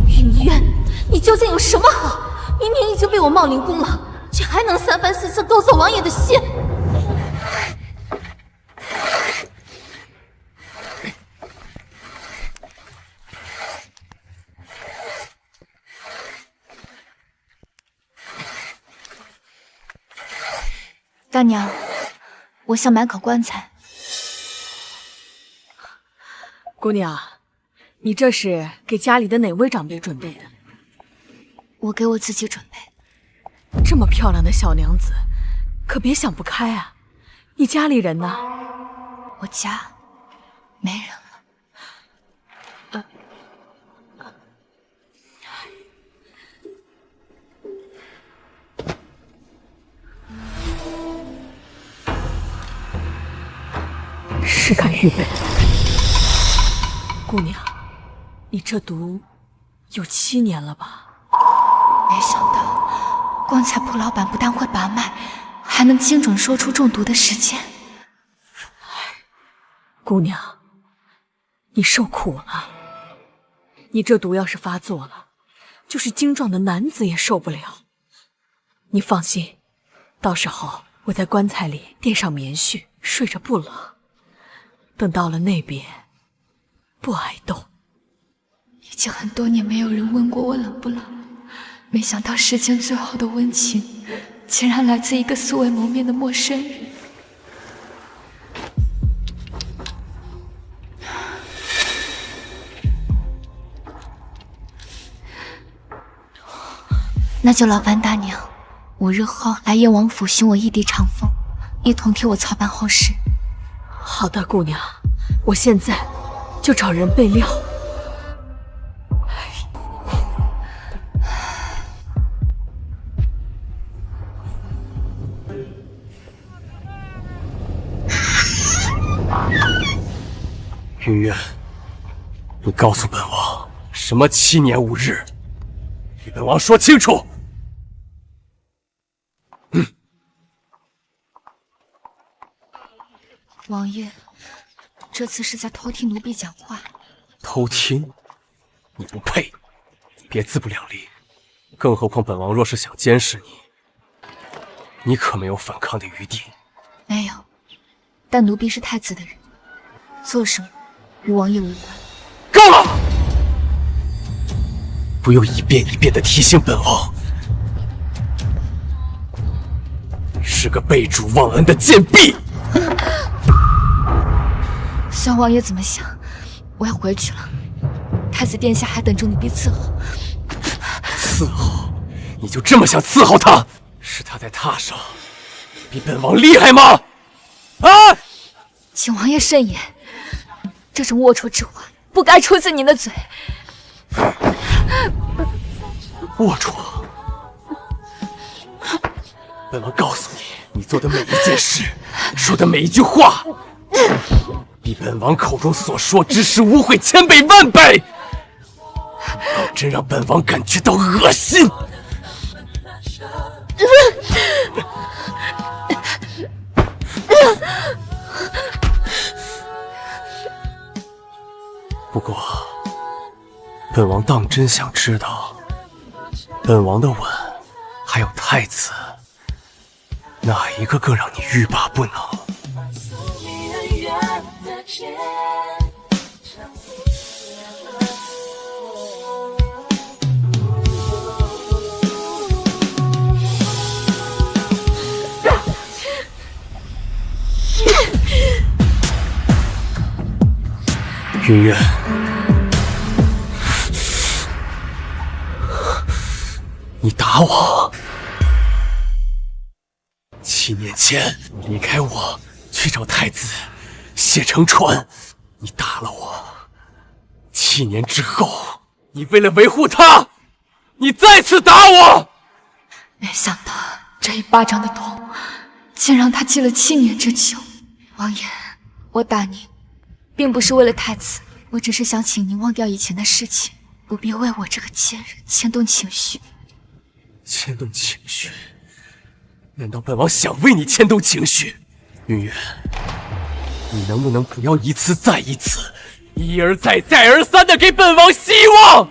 云渊，你究竟有什么好？明明已经被我冒领功劳，却还能3番4次勾走王爷的心。大娘，我想买口棺材。姑娘，你这是给家里的哪位长辈准备的？我给我自己准备。这么漂亮的小娘子，可别想不开啊！你家里人呢？我家没人了。是敢预备。姑娘，你这毒有7年了吧？没想到棺材铺老板不但会把脉，还能精准说出中毒的时间。姑娘，你受苦了。你这毒要是发作了，就是精壮的男子也受不了。你放心，到时候我在棺材里垫上棉絮，睡着不冷。等到了那边，不挨冻。已经很多年没有人问过我冷不冷，没想到世间最后的温情，竟然来自一个素未谋面的陌生人。那就劳烦大娘，我日后来燕王府寻我一嫡长凤，一同替我操办后事。好的，姑娘，我现在就找人备料。云渊，你告诉本王，什么7年5日？与本王说清楚！王爷，这次是在偷听奴婢讲话。偷听？你不配！别自不量力。更何况本王若是想监视你，你可没有反抗的余地。没有，但奴婢是太子的人，做什么与王爷无关。够了！不用一遍一遍的提醒本王，你是个背主忘恩的贱婢！算王爷怎么想，我要回去了。太子殿下还等着奴婢伺候。伺候？你就这么想伺候他？是他在榻上比本王厉害吗？啊！请王爷慎言，这种龌龊之话不该出自您的嘴。龌龊？本王告诉你，你做的每一件事，说的每一句话，比比本王口中所说之事污秽千倍万倍，保真让本王感觉到恶心。不过，本王当真想知道，本王的吻还有太子，哪一个更让你欲罢不能？云月，你打我！7年前你离开我去找太子谢承传，你打了我。7年之后，你为了维护他，你再次打我。没想到这一巴掌的痛，竟让他记了7年之久。王爷，我打您并不是为了太子，我只是想请您忘掉以前的事情，不必为我这个贱人牵动情绪。牵动情绪？难道本王想为你牵动情绪？云月，你能不能不要一次再一次，一而再再而三的给本王希望？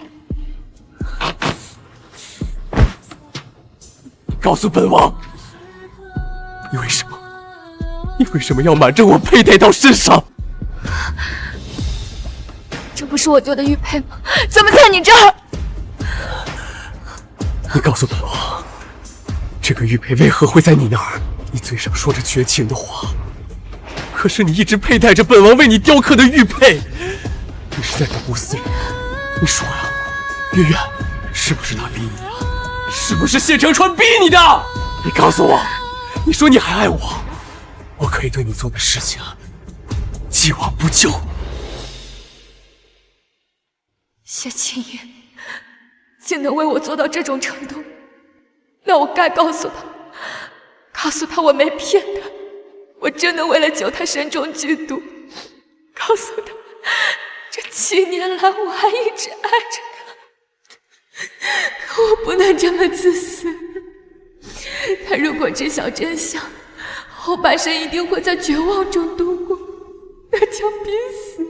告诉本王，你为什么要瞒着我佩戴到身上？这不是我丢的玉佩吗？怎么在你这儿？你告诉本王，这个玉佩为何会在你那儿？你嘴上说着绝情的话，可是你一直佩戴着本王为你雕刻的玉佩，你是在保护私人。你说呀，月月，是不是他逼你的？是不是谢承传逼你的？你告诉我，你说你还爱我，我可以对你做的事情既往不咎。谢青叶竟能为我做到这种程度，那我该告诉他我没骗他，我真的为了救他身中剧毒，告诉他这7年来我还一直爱着他，可我不能这么自私。他如果知晓真相，后半生一定会在绝望中度过，那将比死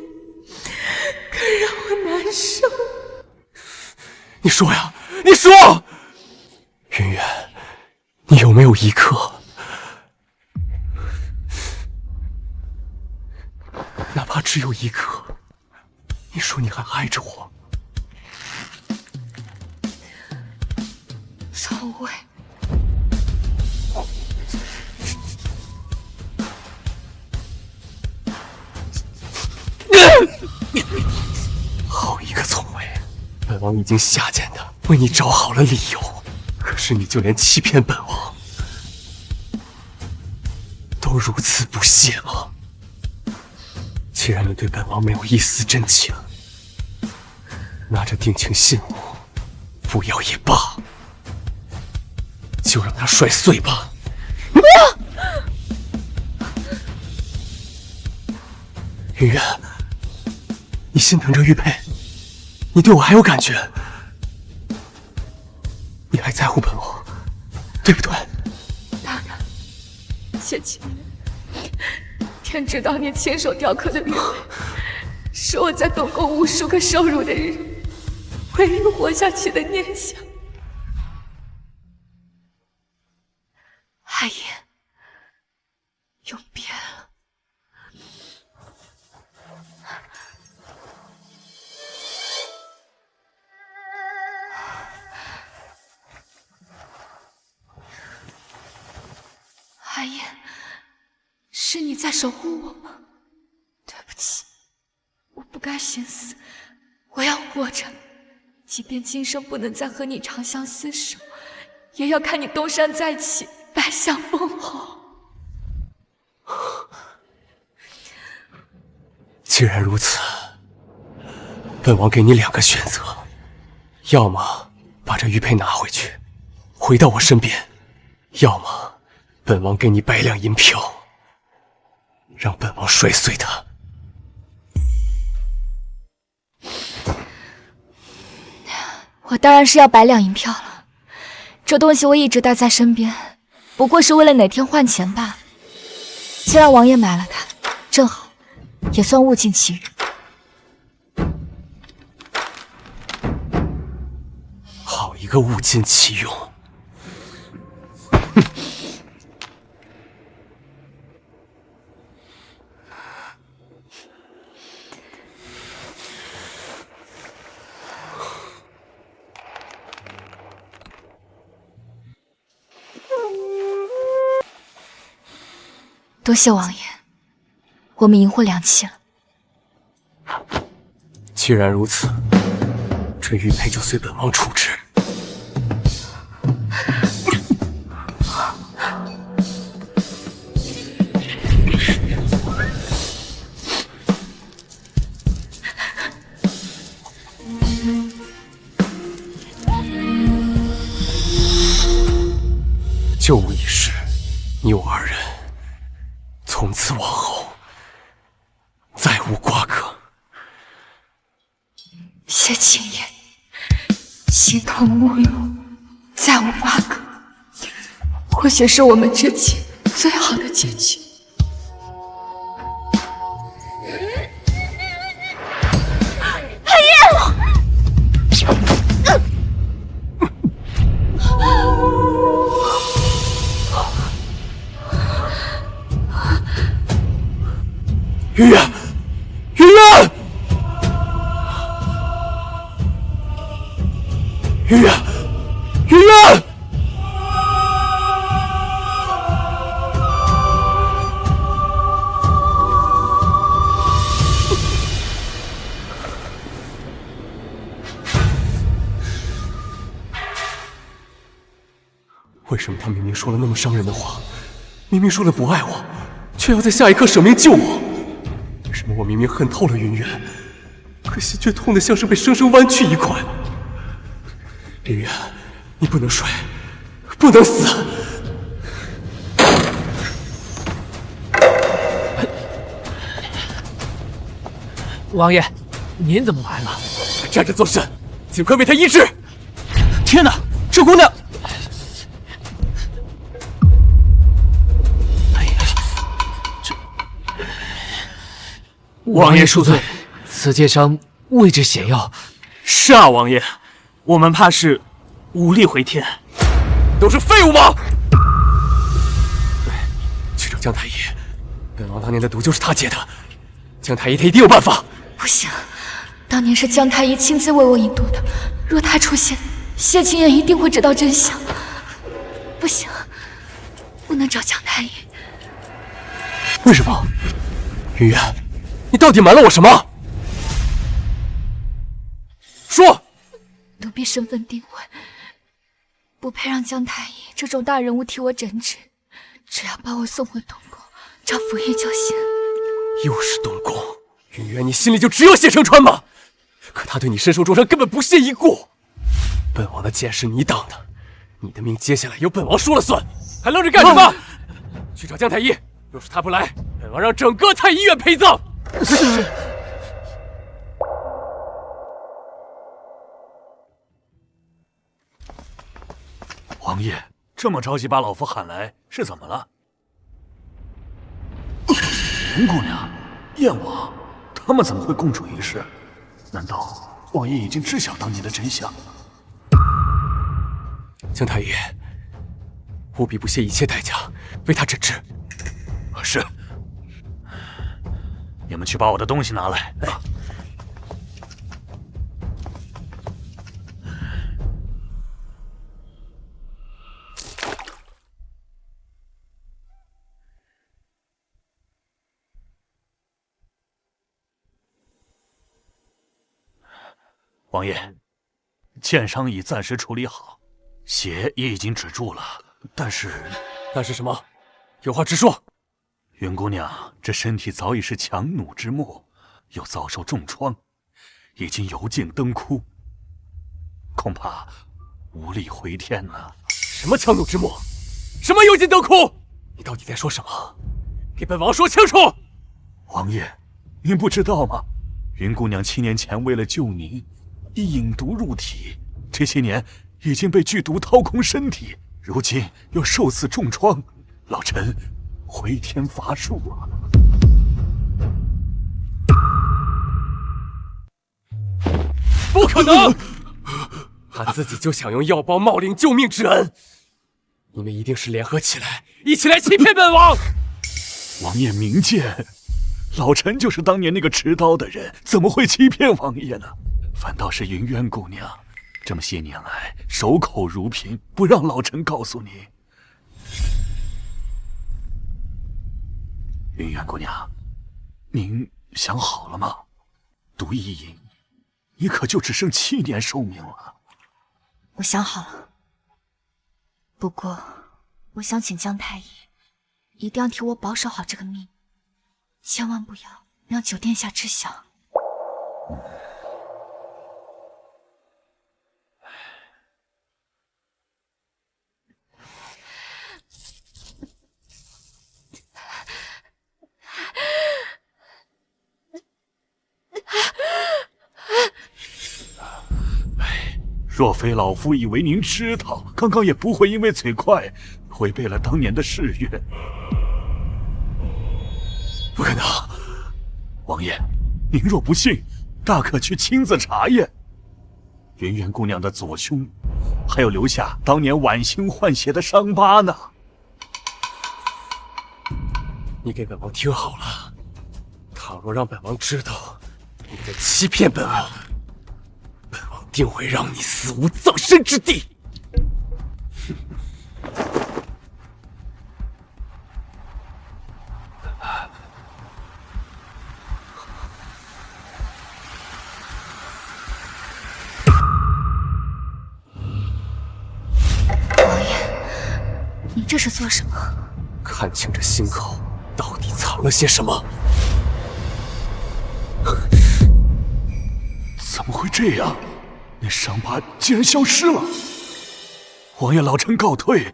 更让我难受。你说呀，你说！云月，你有没有一刻，哪怕只有一刻，你说你还爱着我？从未。好一个从未！本王已经下贱的为你找好了理由，可是你就连欺骗本王都如此不屑吗？既然你对本王没有一丝真情，那这定情信物不要也罢，就让它摔碎吧。云月，你心疼这玉佩，你对我还有感觉，你还在乎本王，对不对？当然，谢青叶，天知道你亲手雕刻的玉佩，是我在东宫无数个受辱的人唯一活下去的念想。海燕，永别了。海燕，是你在守护我吗？对不起，我不该寻死，我要活着，即便今生不能再和你长相厮守，也要看你东山再起，百享封侯。既然如此，本王给你2个选择，要么把这玉佩拿回去，回到我身边，要么本王给你100两银票，让本王摔碎它，我当然是要100两银票了。这东西我一直带在身边，不过是为了哪天换钱罢了。既然王爷买了它，正好，也算物尽其用。好一个物尽其用！多谢王爷，我们银货两讫了。既然如此，这玉佩就随本王处置。就无一事，你我二人从此往后再无瓜葛。谢青言，形同陌路，再无瓜葛，或许是我们之间最好的结局。云远，云远，云远，云远！为什么他明明说了那么伤人的话，明明说了不爱我，却要在下一刻舍命救我？为什么我明明恨透了云远，可惜却痛得像是被生生剜去一块？云远，你不能睡，不能死！王爷，您怎么来了？还站着做甚？尽快为他医治！天哪，这姑娘！王爷恕罪，此界伤位置险要。是啊，王爷，我们怕是无力回天。都是废物吗？对，去找姜太医。本王当年的毒就是他解的，姜太医他一定有办法。不行，当年是姜太医亲自为我引毒的，若他出现，谢青言一定会知道真相。不行，不能找姜太医。为什么？云远，你到底瞒了我什么？说！奴婢身份定位，不配让姜太医这种大人物替我诊治，只要把我送回东宫，找府医就行。又是东宫，云远，你心里就只有谢承川吗？可他对你身受重伤，根本不屑一顾。本王的剑是你挡的，你的命接下来由本王说了算，还愣着干什么？去找姜太医，若是他不来，本王让整个太医院陪葬。是。王爷这么着急把老夫喊来，是怎么了？云姑娘、燕王，他们怎么会共处一室？难道王爷已经知晓当年的真相？姜太医，务必不惜一切代价为他诊治。是。你们去把我的东西拿来。王爷，剑伤已暂时处理好，血也已经止住了，但是什么？有话直说。云姑娘这身体早已是强弩之末，又遭受重创，已经油尽灯枯，恐怕无力回天了。什么强弩之末？什么油尽灯枯？你到底在说什么？给本王说清楚！王爷，您不知道吗？云姑娘7年前为了救您，已引毒入体，这些年已经被剧毒掏空身体，如今又受此重创，老臣回天乏术啊！不可能！他自己就想用药包冒领救命之恩，你们一定是联合起来，一起来欺骗本王！王爷明鉴，老臣就是当年那个持刀的人，怎么会欺骗王爷呢？反倒是云渊姑娘，这么些年来守口如瓶，不让老臣告诉你。云渊姑娘，您想好了吗？毒一饮，你可就只剩7年寿命了。我想好了，不过我想请江太医一定要替我保守好这个秘密，千万不要让九殿下知晓。若非老夫以为您知道，刚刚也不会因为嘴快违背了当年的誓约。不可能！王爷，您若不信，大可去亲自查验。圆圆姑娘的左胸，还有留下当年剜心换血的伤疤呢。你给本王听好了，倘若让本王知道你在欺骗本王，本王定会让你死无葬身之地！王爷，你这是做什么？看清这心口到底藏了些什么？怎么会这样？那伤疤竟然消失了！王爷，老臣告退。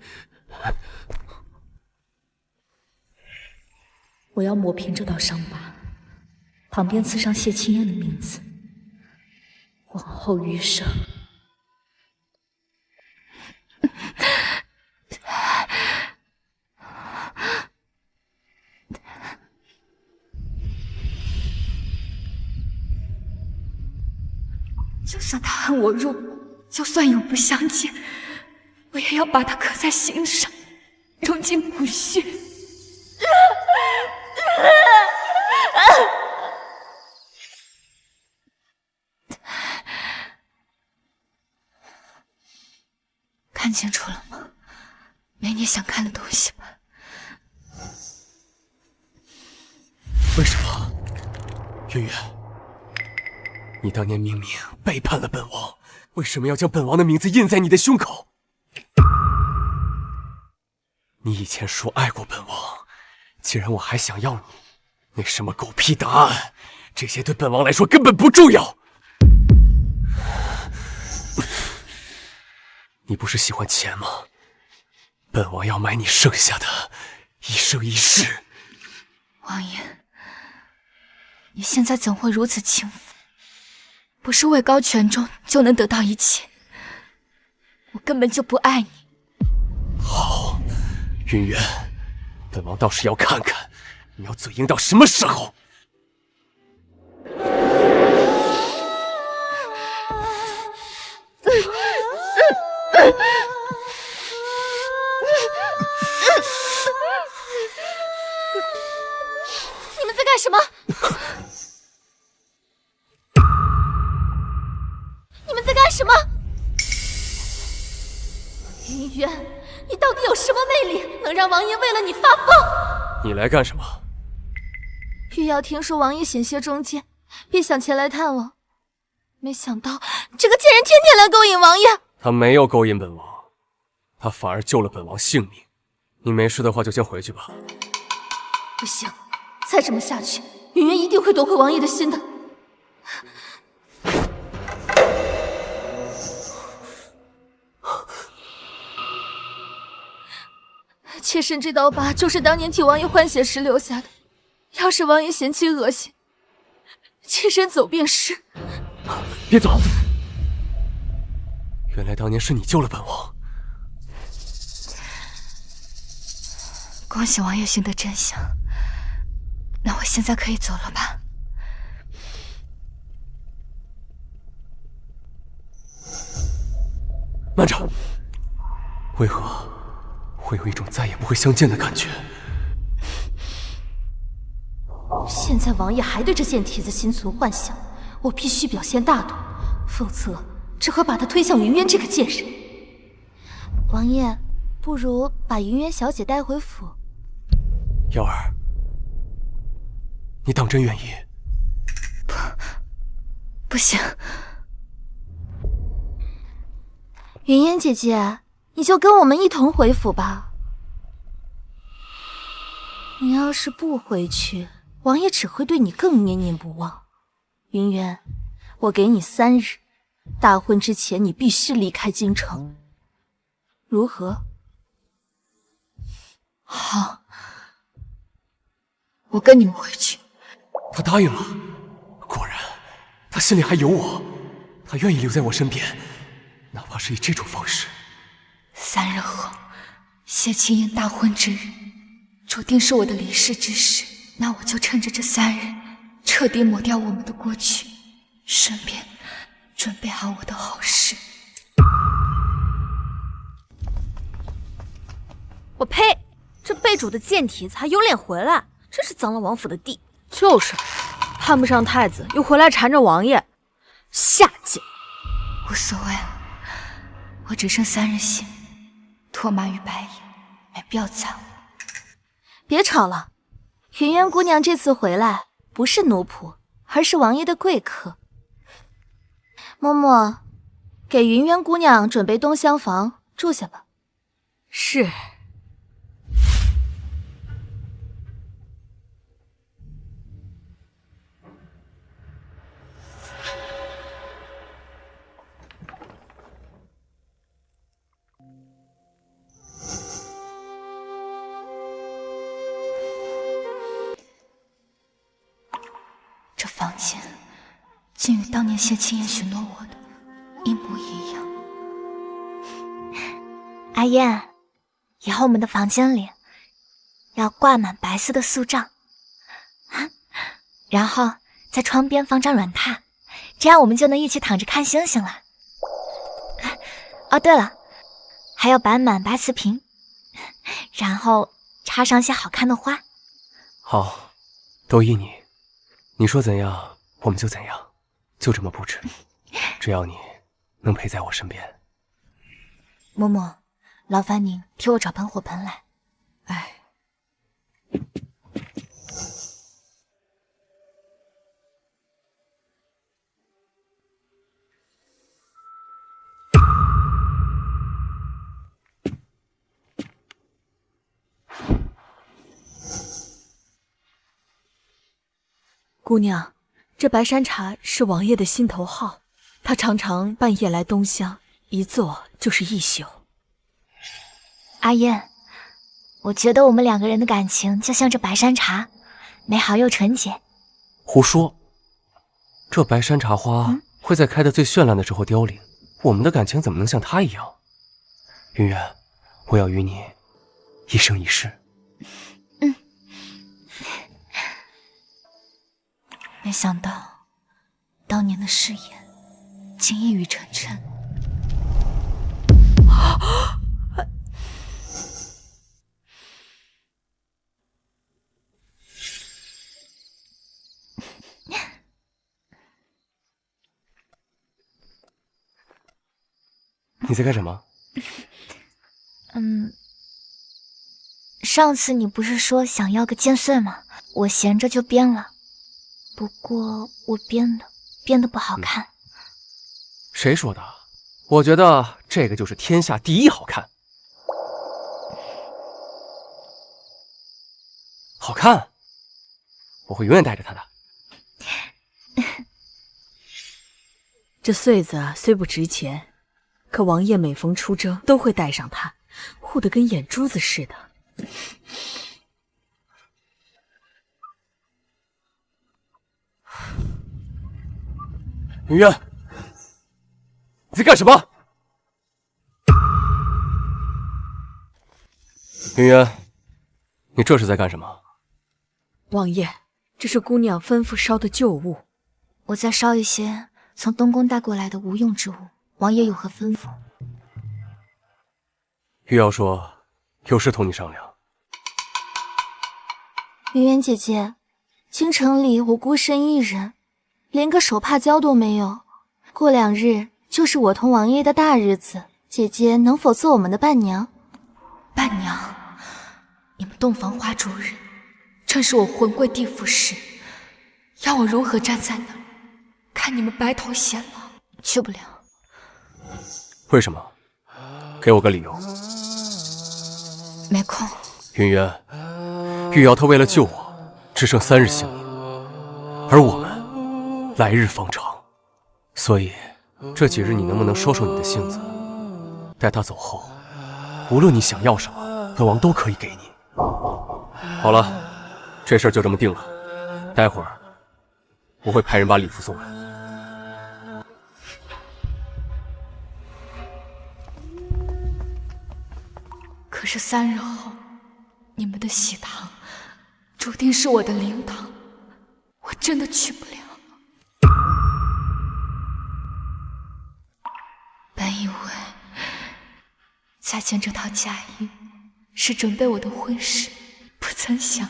我要抹平这道伤疤，旁边刺上谢青烟的名字。往后余生，就算他恨我入骨，就算永不相见，我也要把他刻在心上，终尽不渝。看清楚了吗？没你想看的东西吧？为什么？月月，你当年明明背叛了本王，为什么要将本王的名字印在你的胸口？你以前说爱过本王，既然我还想要你，那什么狗屁答案，这些对本王来说根本不重要。你不是喜欢钱吗？本王要买你剩下的一生一世。王爷，你现在怎会如此轻浮？不是位高权重就能得到一切，我根本就不爱你。好，云渊，本王倒是要看看你要嘴硬到什么时候。你们在干什么？你们在干什么？云渊，你到底有什么魅力，能让王爷为了你发疯？你来干什么？玉瑶听说王爷险些中箭，便想前来探望，没想到这个贱人天天来勾引王爷。他没有勾引本王，他反而救了本王性命。你没事的话就先回去吧。不行，再这么下去，云渊一定会夺回王爷的心的。妾身这刀疤就是当年替王爷换血时留下的，要是王爷嫌弃恶心，妾身走便是。别走！原来当年是你救了本王。恭喜王爷寻得真相，那我现在可以走了吧？慢着，为何会有一种再也不会相见的感觉？现在王爷还对这贱蹄子心存幻想，我必须表现大度，否则只会把他推向云渊这个贱人。王爷，不如把云渊小姐带回府。瑶儿，你当真愿意？不行。云烟姐姐，你就跟我们一同回府吧。你要是不回去，王爷只会对你更念念不忘。云渊，我给你3日，大婚之前你必须离开京城，如何？好，我跟你们回去。他答应了，果然，他心里还有我，他愿意留在我身边。哪怕是以这种方式。3日后，谢清燕大婚之日，注定是我的离世之时。那我就趁着这3日，彻底抹掉我们的过去，顺便准备好我的后事。我呸！这被主的贱蹄子还有脸回来，真是脏了王府的地。就是，攀不上太子，又回来缠着王爷，下贱。无所谓了。我只剩3日血，唾骂与白眼，没必要在乎。别吵了，云渊姑娘这次回来不是奴仆，而是王爷的贵客。嬷嬷，给云渊姑娘准备东厢房住下吧。是。这房间竟与当年谢清燕许诺我的一模一样。阿燕，以后我们的房间里要挂满白色的素帐，然后在窗边放张软榻，这样我们就能一起躺着看星星了。哦，对了，还要摆满白瓷瓶，然后插上些好看的花。好，都依你。你说怎样，我们就怎样，就这么布置。只要你能陪在我身边。嬷嬷，劳烦您替我找盆火盆来。哎，姑娘，这白山茶是王爷的心头好，他常常半夜来东厢，一坐就是1宿。阿燕，我觉得我们2个人的感情就像这白山茶，美好又纯洁。胡说！这白山茶花会在开得最绚烂的时候凋零，我们的感情怎么能像它一样？云渊，我要与你一生一世。没想到，当年的誓言竟一语成谶。你在干什么？上次你不是说想要个剑穗吗？我闲着就编了，不过我编的不好看。谁说的？我觉得这个就是天下第一好看。好看，我会永远带着它的。这穗子虽不值钱，可王爷每逢出征都会带上它，护得跟眼珠子似的。云渊，你在干什么？云渊，你这是在干什么？王爷，这是姑娘吩咐烧的旧物。我在烧一些从东宫带过来的无用之物，王爷有何吩咐？玉瑶说有事同你商量。云渊姐姐，京城里我孤身一人，连个手帕胶都没有。过2日就是我同王爷的大日子，姐姐能否做我们的伴娘？伴娘？你们洞房花烛日，正是我魂归地府时，要我如何站在那儿看你们白头偕老？去不了。为什么？给我个理由。没空。云渊，玉瑶她为了救我，只剩3日性命，而我们来日方长，所以这几日你能不能收收你的性子？待她走后，无论你想要什么，本王都可以给你。好了，这事儿就这么定了。待会儿我会派人把礼服送来。可是3日后，你们的喜堂注定是我的灵堂，我真的去不了。本以为再见这套嫁衣是准备我的婚事，不曾想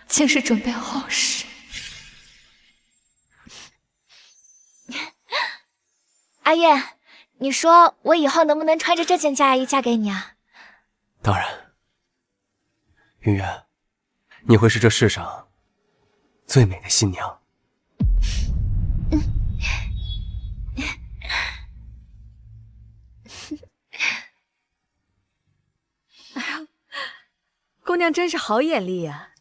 竟是准备后事。阿月，你说我以后能不能穿着这件嫁衣嫁给你啊？当然，云渊，你会是这世上最美的新娘。姑娘真是好眼力呀！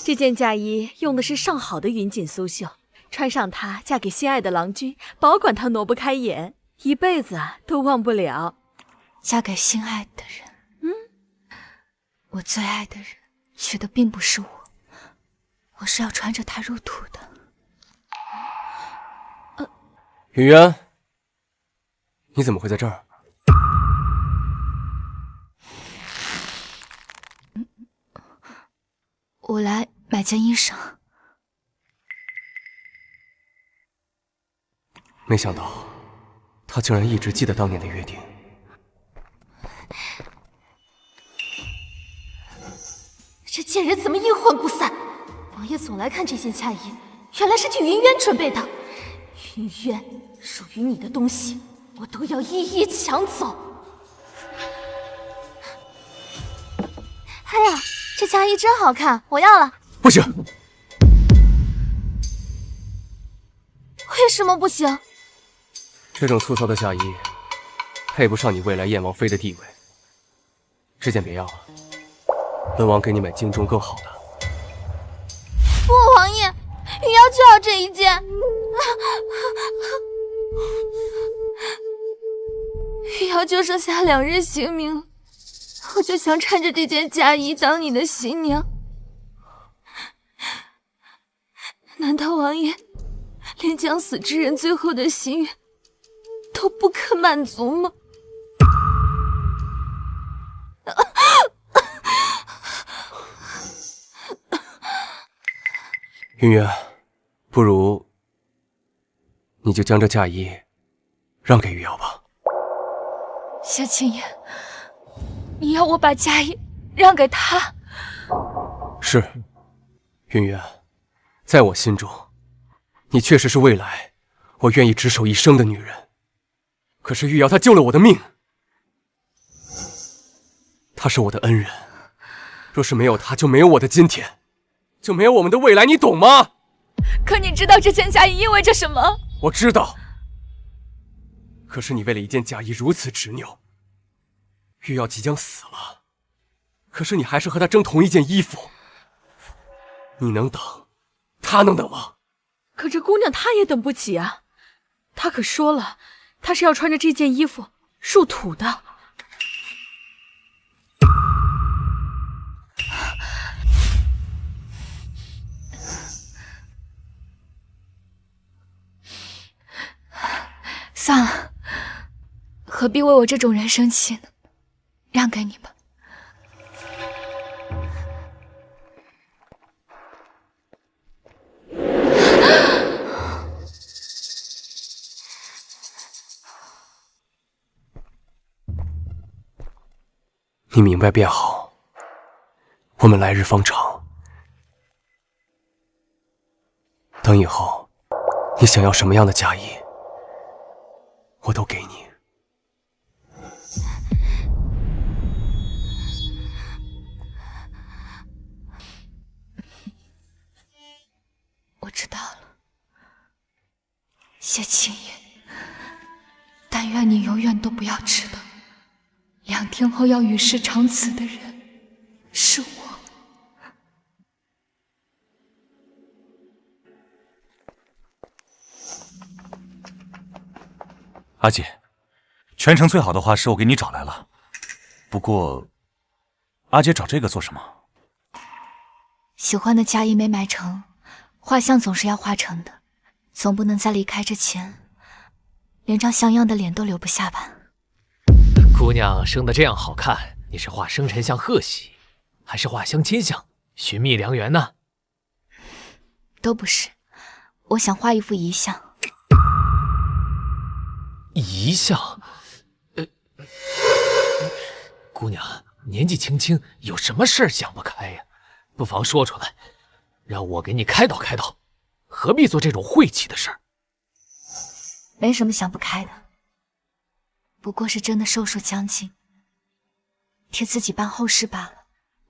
这件嫁衣用的是上好的云锦苏绣，穿上它嫁给心爱的郎君，保管他挪不开眼，一辈子都忘不了。嫁给心爱的人，我最爱的人娶的并不是我，我是要穿着它入土的。云渊，你怎么会在这儿？我来买件衣裳。没想到他竟然一直记得当年的约定。这贱人怎么阴魂不散？王爷总来看这件嫁衣，原来是替云渊准备的。云渊，属于你的东西，我都要一一抢走。哎呀，这嫁衣真好看，我要了。不行！为什么不行？这种粗糙的嫁衣，配不上你未来燕王妃的地位。这件别要了，本王给你买京中更好的。不，王爷，云瑶就要这一件。云瑶就剩下2日性命了，我就想穿着这件嫁衣当你的新娘。难道王爷连将死之人最后的心愿都不肯满足吗？云渊，不如你就将这嫁衣让给玉瑶吧。谢青言，你要我把嫁衣让给他？是，云渊，在我心中，你确实是未来我愿意执手一生的女人。可是玉瑶她救了我的命，她是我的恩人，若是没有她，就没有我的今天，就没有我们的未来，你懂吗？可你知道这件嫁衣意味着什么？我知道。可是你为了一件嫁衣如此执拗，玉瑶即将死了，可是你还是和她争同一件衣服。你能等，她能等吗？可这姑娘她也等不起啊！她可说了，她是要穿着这件衣服入土的。算了，何必为我这种人生气呢？让给你吧。你明白便好。我们来日方长，等以后你想要什么样的嫁衣，我都给你。我知道了，谢青爷。但愿你永远都不要知道，2天后要与世长辞的人是我。阿姐，全城最好的画师我给你找来了。不过，阿姐找这个做什么？喜欢的嫁衣没买成，画像总是要画成的，总不能在离开之前，连张像样的脸都留不下吧。姑娘生得这样好看，你是画生辰像贺喜，还是画相亲像寻觅良缘呢？都不是，我想画一幅遗像。遗像？姑娘年纪轻轻，有什么事想不开呀？不妨说出来，让我给你开导开导，何必做这种晦气的事儿？没什么想不开的，不过是真的寿数将近，替自己办后事罢了。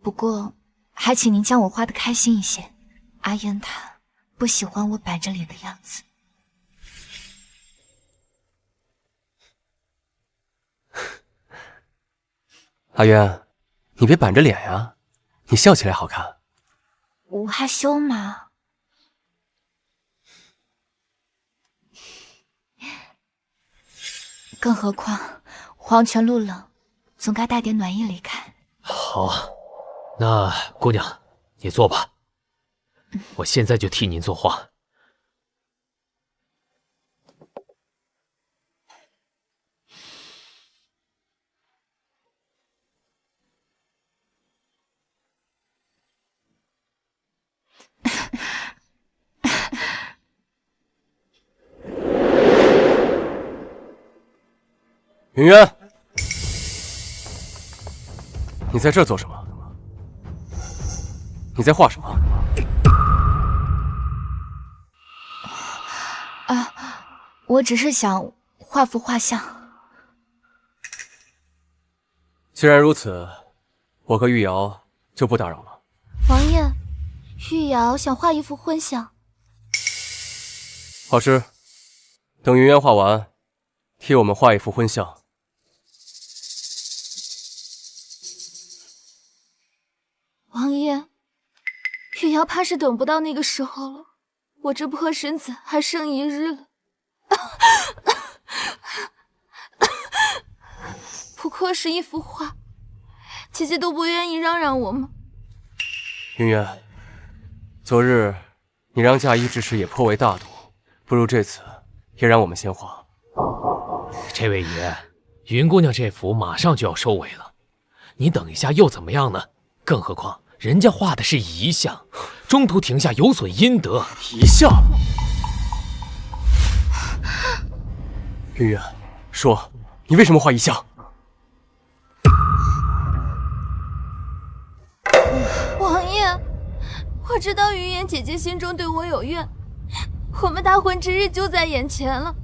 不过还请您将我画得开心一些，阿燕她不喜欢我板着脸的样子。阿渊，你别板着脸呀，你笑起来好看。我害羞嘛。更何况黄泉路冷，总该带点暖意离开。好，那姑娘你坐吧，我现在就替您作画。云渊，你在这儿做什么？你在画什么？我只是想画幅画像。既然如此，我和玉瑶就不打扰了。王爷，玉瑶想画一幅婚像。画师，等云渊画完，替我们画一幅婚像。王爷，玉瑶怕是等不到那个时候了。我这破身子还剩1日了。不过是一幅画，姐姐都不愿意让我吗？云渊，昨日你让嫁衣之事也颇为大度，不如这次也让我们先画。这位爷，云姑娘这幅马上就要收尾了，你等一下又怎么样呢？更何况人家画的是遗像，中途停下有损阴德。遗像？云渊，说你为什么画遗像？王爷，我知道云烟姐姐心中对我有怨，我们大婚之日就在眼前了。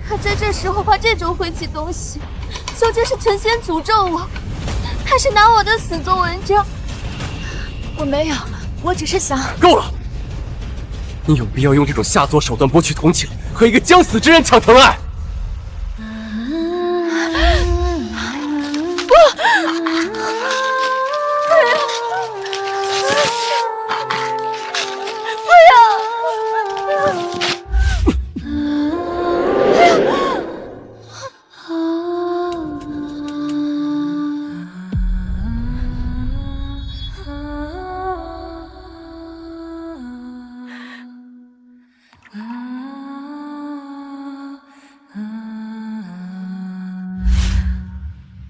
可在这时候画这种晦气东西，究竟是存心诅咒我，还是拿我的死做文章？我没有，我只是想……够了！你有必要用这种下作手段博取同情，和一个将死之人抢疼爱？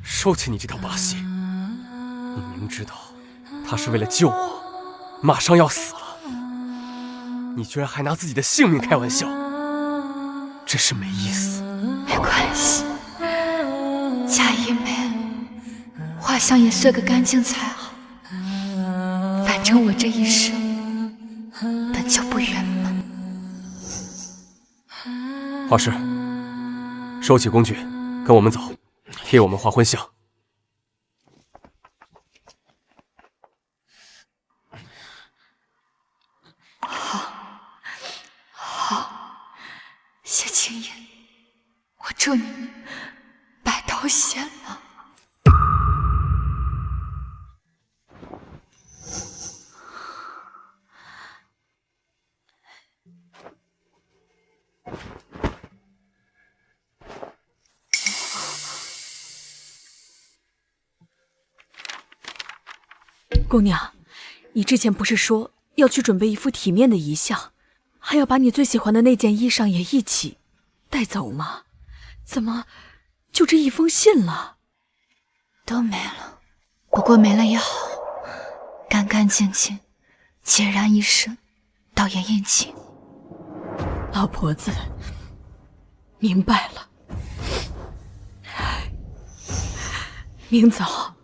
收起你这套把戏！你明知道他是为了救我，马上要死了，你居然还拿自己的性命开玩笑，真是没意思。没关系，嫁衣没了，画画像也碎个干净才好。反正我这一生本就不圆满。画师，收起工具，跟我们走，替我们画婚像。好，谢青烟，我祝你白头偕老。姑娘，你之前不是说要去准备一副体面的遗像，还要把你最喜欢的那件衣裳也一起带走吗？怎么就这一封信了？都没了，不过没了也好，干干净净，孑然一身，倒也应景。老婆子，明白了。明早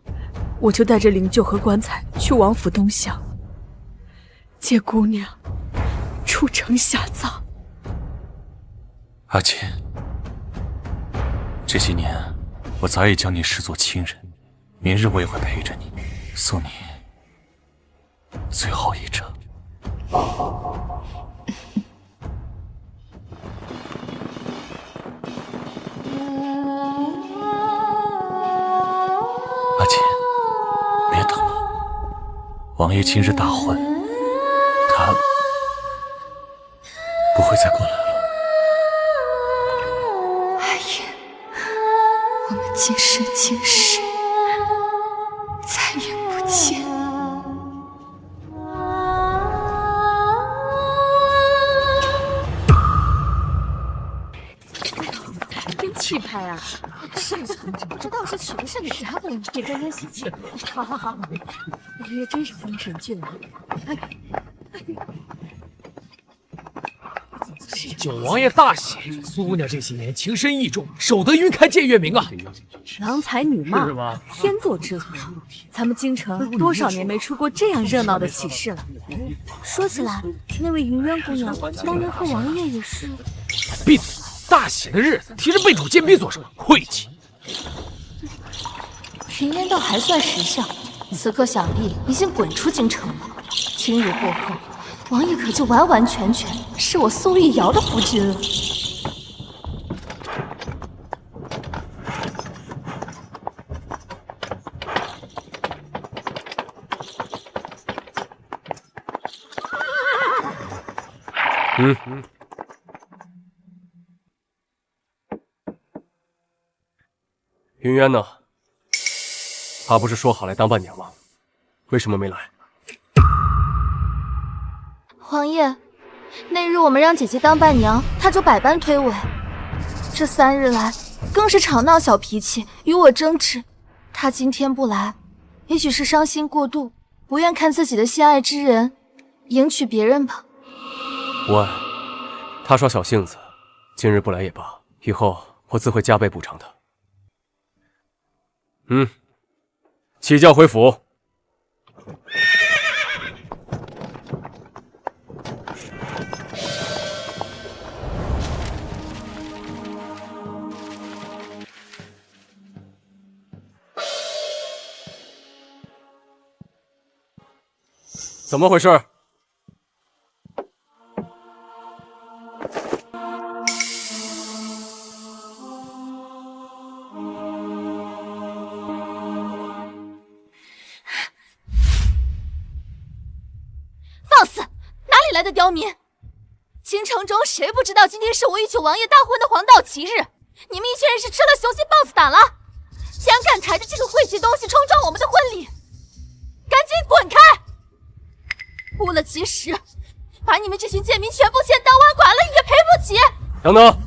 我就带着灵柩和棺材去王府东厢，接姑娘出城下葬。阿锦，这些年我早已将你视作亲人，明日我也会陪着你，送你最后一程。阿锦，别等了，王爷今日大婚，他不会再过来了。阿言，我们今生今世再也不见。真气派啊！是的，这倒是娶的是个家伙，也沾沾喜气。好好好，王爷真是风神俊啊！九王爷大喜，苏姑娘这些年情深意重，守得云开见月明啊！郎才女貌，是吗？天作之合。咱们京城多少年没出过这样热闹的喜事了。说起来，那位云渊姑娘当年和王爷也是。闭嘴！大喜的日子，提着被主贱婢做什么？晦气！云烟倒还算识相，此刻想必已经滚出京城了。今日过后，王爷可就完完全全是我苏玉瑶的夫君了。云渊呢？她不是说好来当伴娘吗？为什么没来？王爷，那日我们让姐姐当伴娘，她就百般推诿。这3日来，更是吵闹小脾气，与我争执。她今天不来，也许是伤心过度，不愿看自己的心爱之人迎娶别人吧。无碍，她耍小性子，今日不来也罢，以后我自会加倍补偿她。起轿回府。怎么回事？放肆！哪里来的刁民？京城中谁不知道今天是我与九王爷大婚的黄道吉日？你们一群人是吃了雄心豹子胆了，竟然敢抬着这个晦气东西冲撞我们的婚礼！赶紧滚开！误了吉时，把你们这群贱民全部牵当剜寡了也赔不起！等等！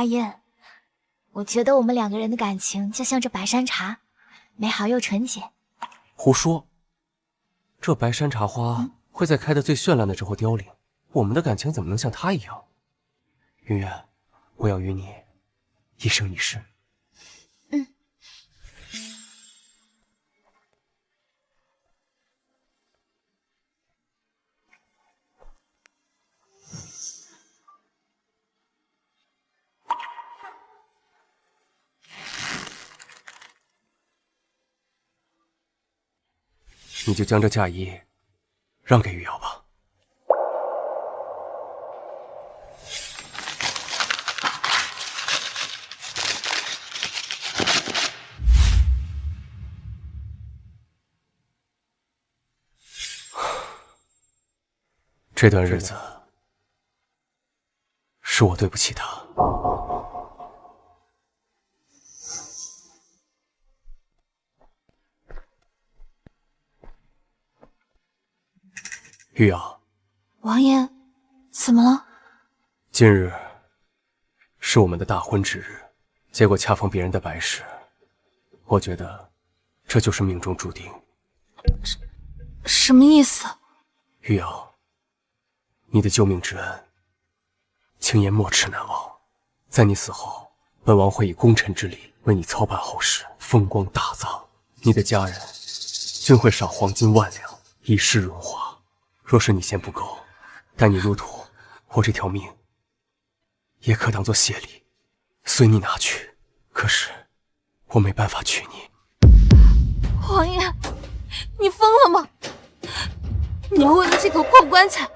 阿燕，我觉得我们2个人的感情就像这白山茶，美好又纯洁。胡说！这白山茶花会在开得最绚烂的时候凋零，我们的感情怎么能像它一样？云渊，我要与你一生一世。你就将这嫁衣让给玉瑶吧。这段日子是我对不起他。玉瑶，王爷，怎么了？今日是我们的大婚之日，结果恰逢别人的白事，我觉得这就是命中注定。什么意思？玉瑶，你的救命之恩，青颜莫齿难忘。在你死后，本王会以功臣之礼为你操办后事，风光大葬。你的家人均会赏黄金10000两，以示荣华。若是你嫌不够，带你入土，我这条命也可当作谢礼，随你拿去。可是我没办法娶你。王爷，你疯了吗？你要为了这口破棺材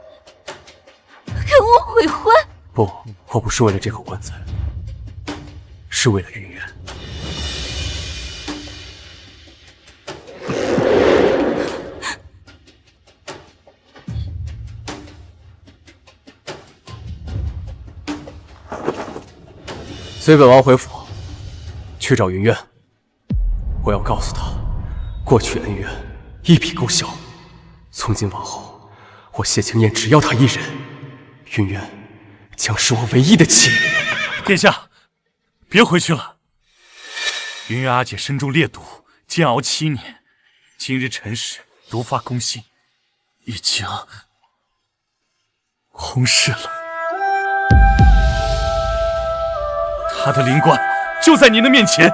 跟我悔婚？不，我不是为了这口棺材，是为了云渊。随本王回府，去找云渊。我要告诉他，过去恩怨一笔勾销。从今往后，我谢青燕只要他一人，云渊将是我唯一的妻。殿下，别回去了。云渊阿姐身中烈毒，煎熬7年，今日辰时毒发攻心，已经红逝了。他的灵冠就在您的面前。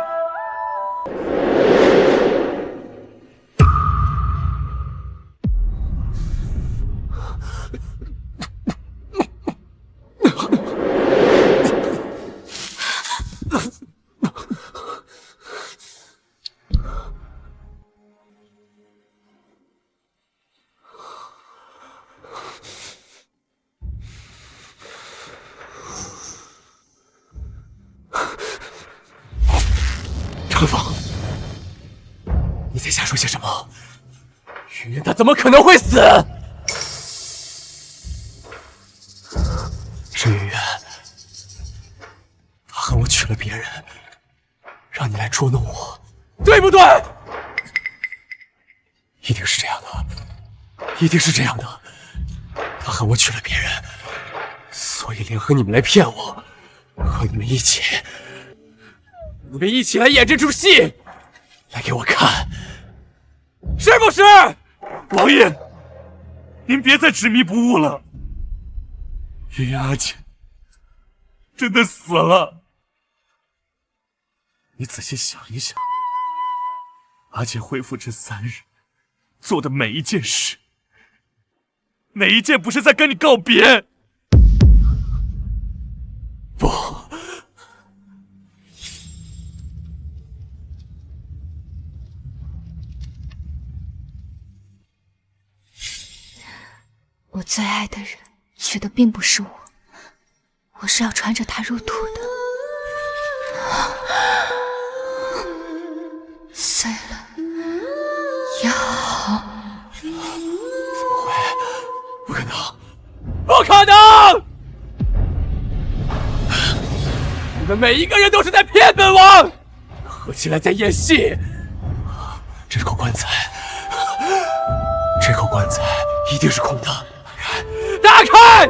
程芳，你在瞎说些什么？云渊他怎么可能会死？是云渊，他恨我娶了别人，让你来捉弄我，对不对？一定是这样的，一定是这样的。他恨我娶了别人，所以联合你们来骗我，和你们一起。你们一起来演这出戏，来给我看，是不是？王爷，您别再执迷不悟了。云渊阿姐真的死了，你仔细想一想，阿姐恢复这3日做的每一件事，哪一件不是在跟你告别？不。我最爱的人娶的并不是我，我是要穿着它入土的。碎了也好。怎么会？不可能！不可能！你们每一个人都是在骗本王，合起来在演戏。这口棺材，这口棺材一定是空的。打开！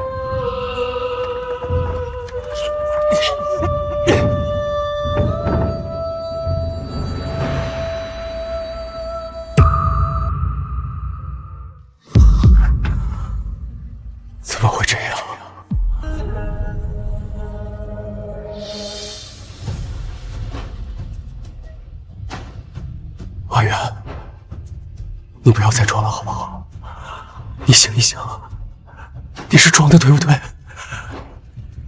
你不要再装了好不好？你醒一醒，你是装的对不对？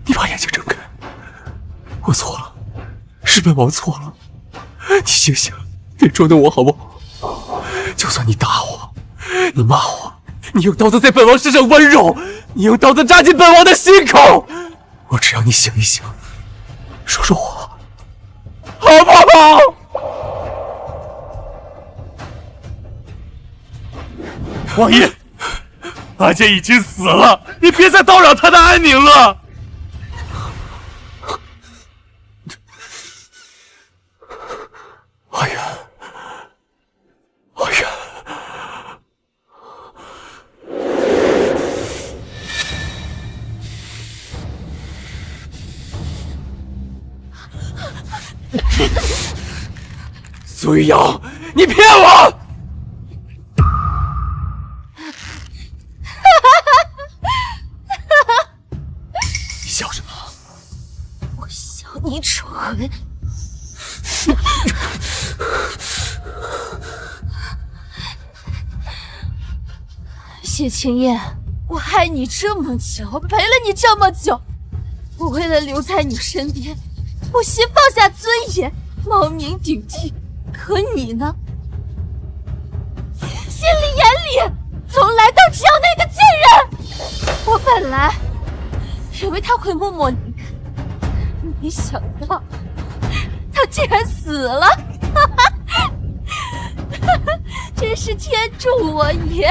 你把眼睛睁开，我错了，是本王错了，你醒醒，别捉弄我好不好？就算你打我，你骂我，你用刀子在本王身上温柔，你用刀子扎进本王的心口，我只要你醒一醒，说说话，好不好？王爷，阿姐已经死了，你别再叨扰她的安宁了。阿远，阿远，苏玉瑶，你骗我！你笑什么？我笑你蠢。谢青燕，我爱你这么久，陪了你这么久，我为了留在你身边，不惜放下尊严，冒名顶替。可你呢？心里眼里从来都只有那个贱人。我本来以为他会默默离开，没想到他竟然死了。真是天助我也！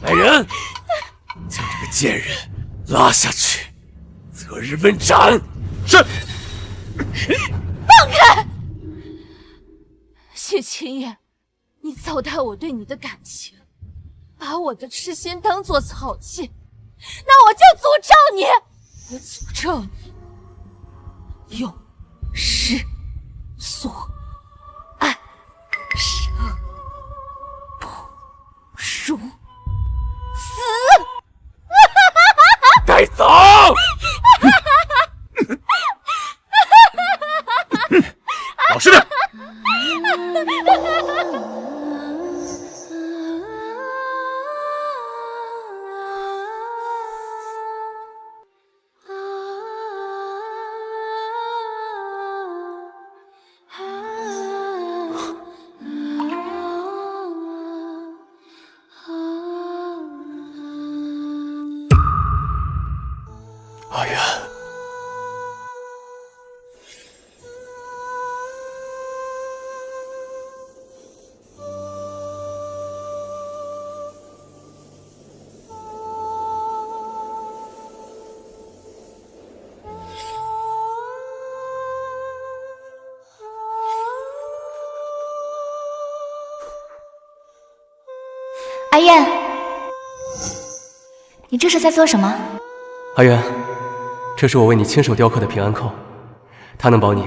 来人，将这个贱人拉下去，择日问斩。是。放开！谢青燕，你糟蹋我对你的感情，把我的痴心当作草芥，那我就诅咒你！我诅咒你，永失所爱，生不如死！该走！老实点！阿远，阿燕，你这是在做什么？阿远，这是我为你亲手雕刻的平安扣，它能保你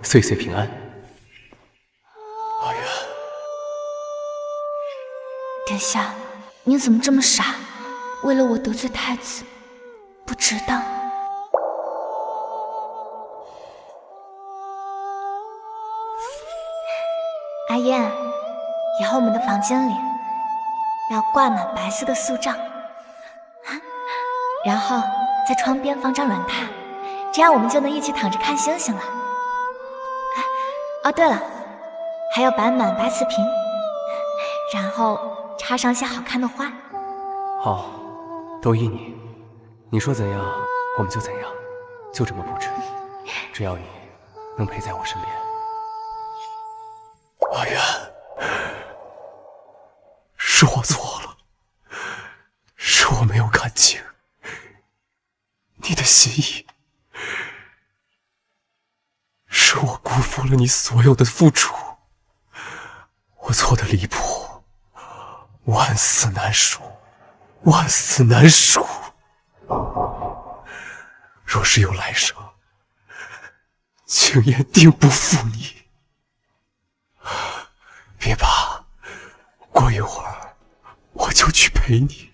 岁岁平安。阿远，殿下，你怎么这么傻？为了我得罪太子，不值当。阿燕，以后我们的房间里要挂满白色的素帐，然后在窗边放张软榻，这样我们就能一起躺着看星星了。哦，对了，还要摆满白瓷瓶，然后插上些好看的花。好，都依你，你说怎样我们就怎样，就这么布置，只要你能陪在我身边。阿远，是我错了，是我没有看清你的心意，是我辜负了你所有的付出，我错得离谱，万死难赎，万死难赎。若是有来生，青燕定不负你。别怕，过一会儿我就去陪你。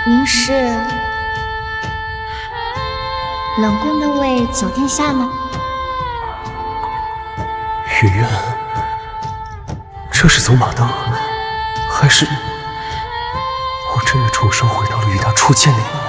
您是冷宫那位九殿下吗？雨渊，这是走马灯，还是我真的重生回到了与他初见那一幕？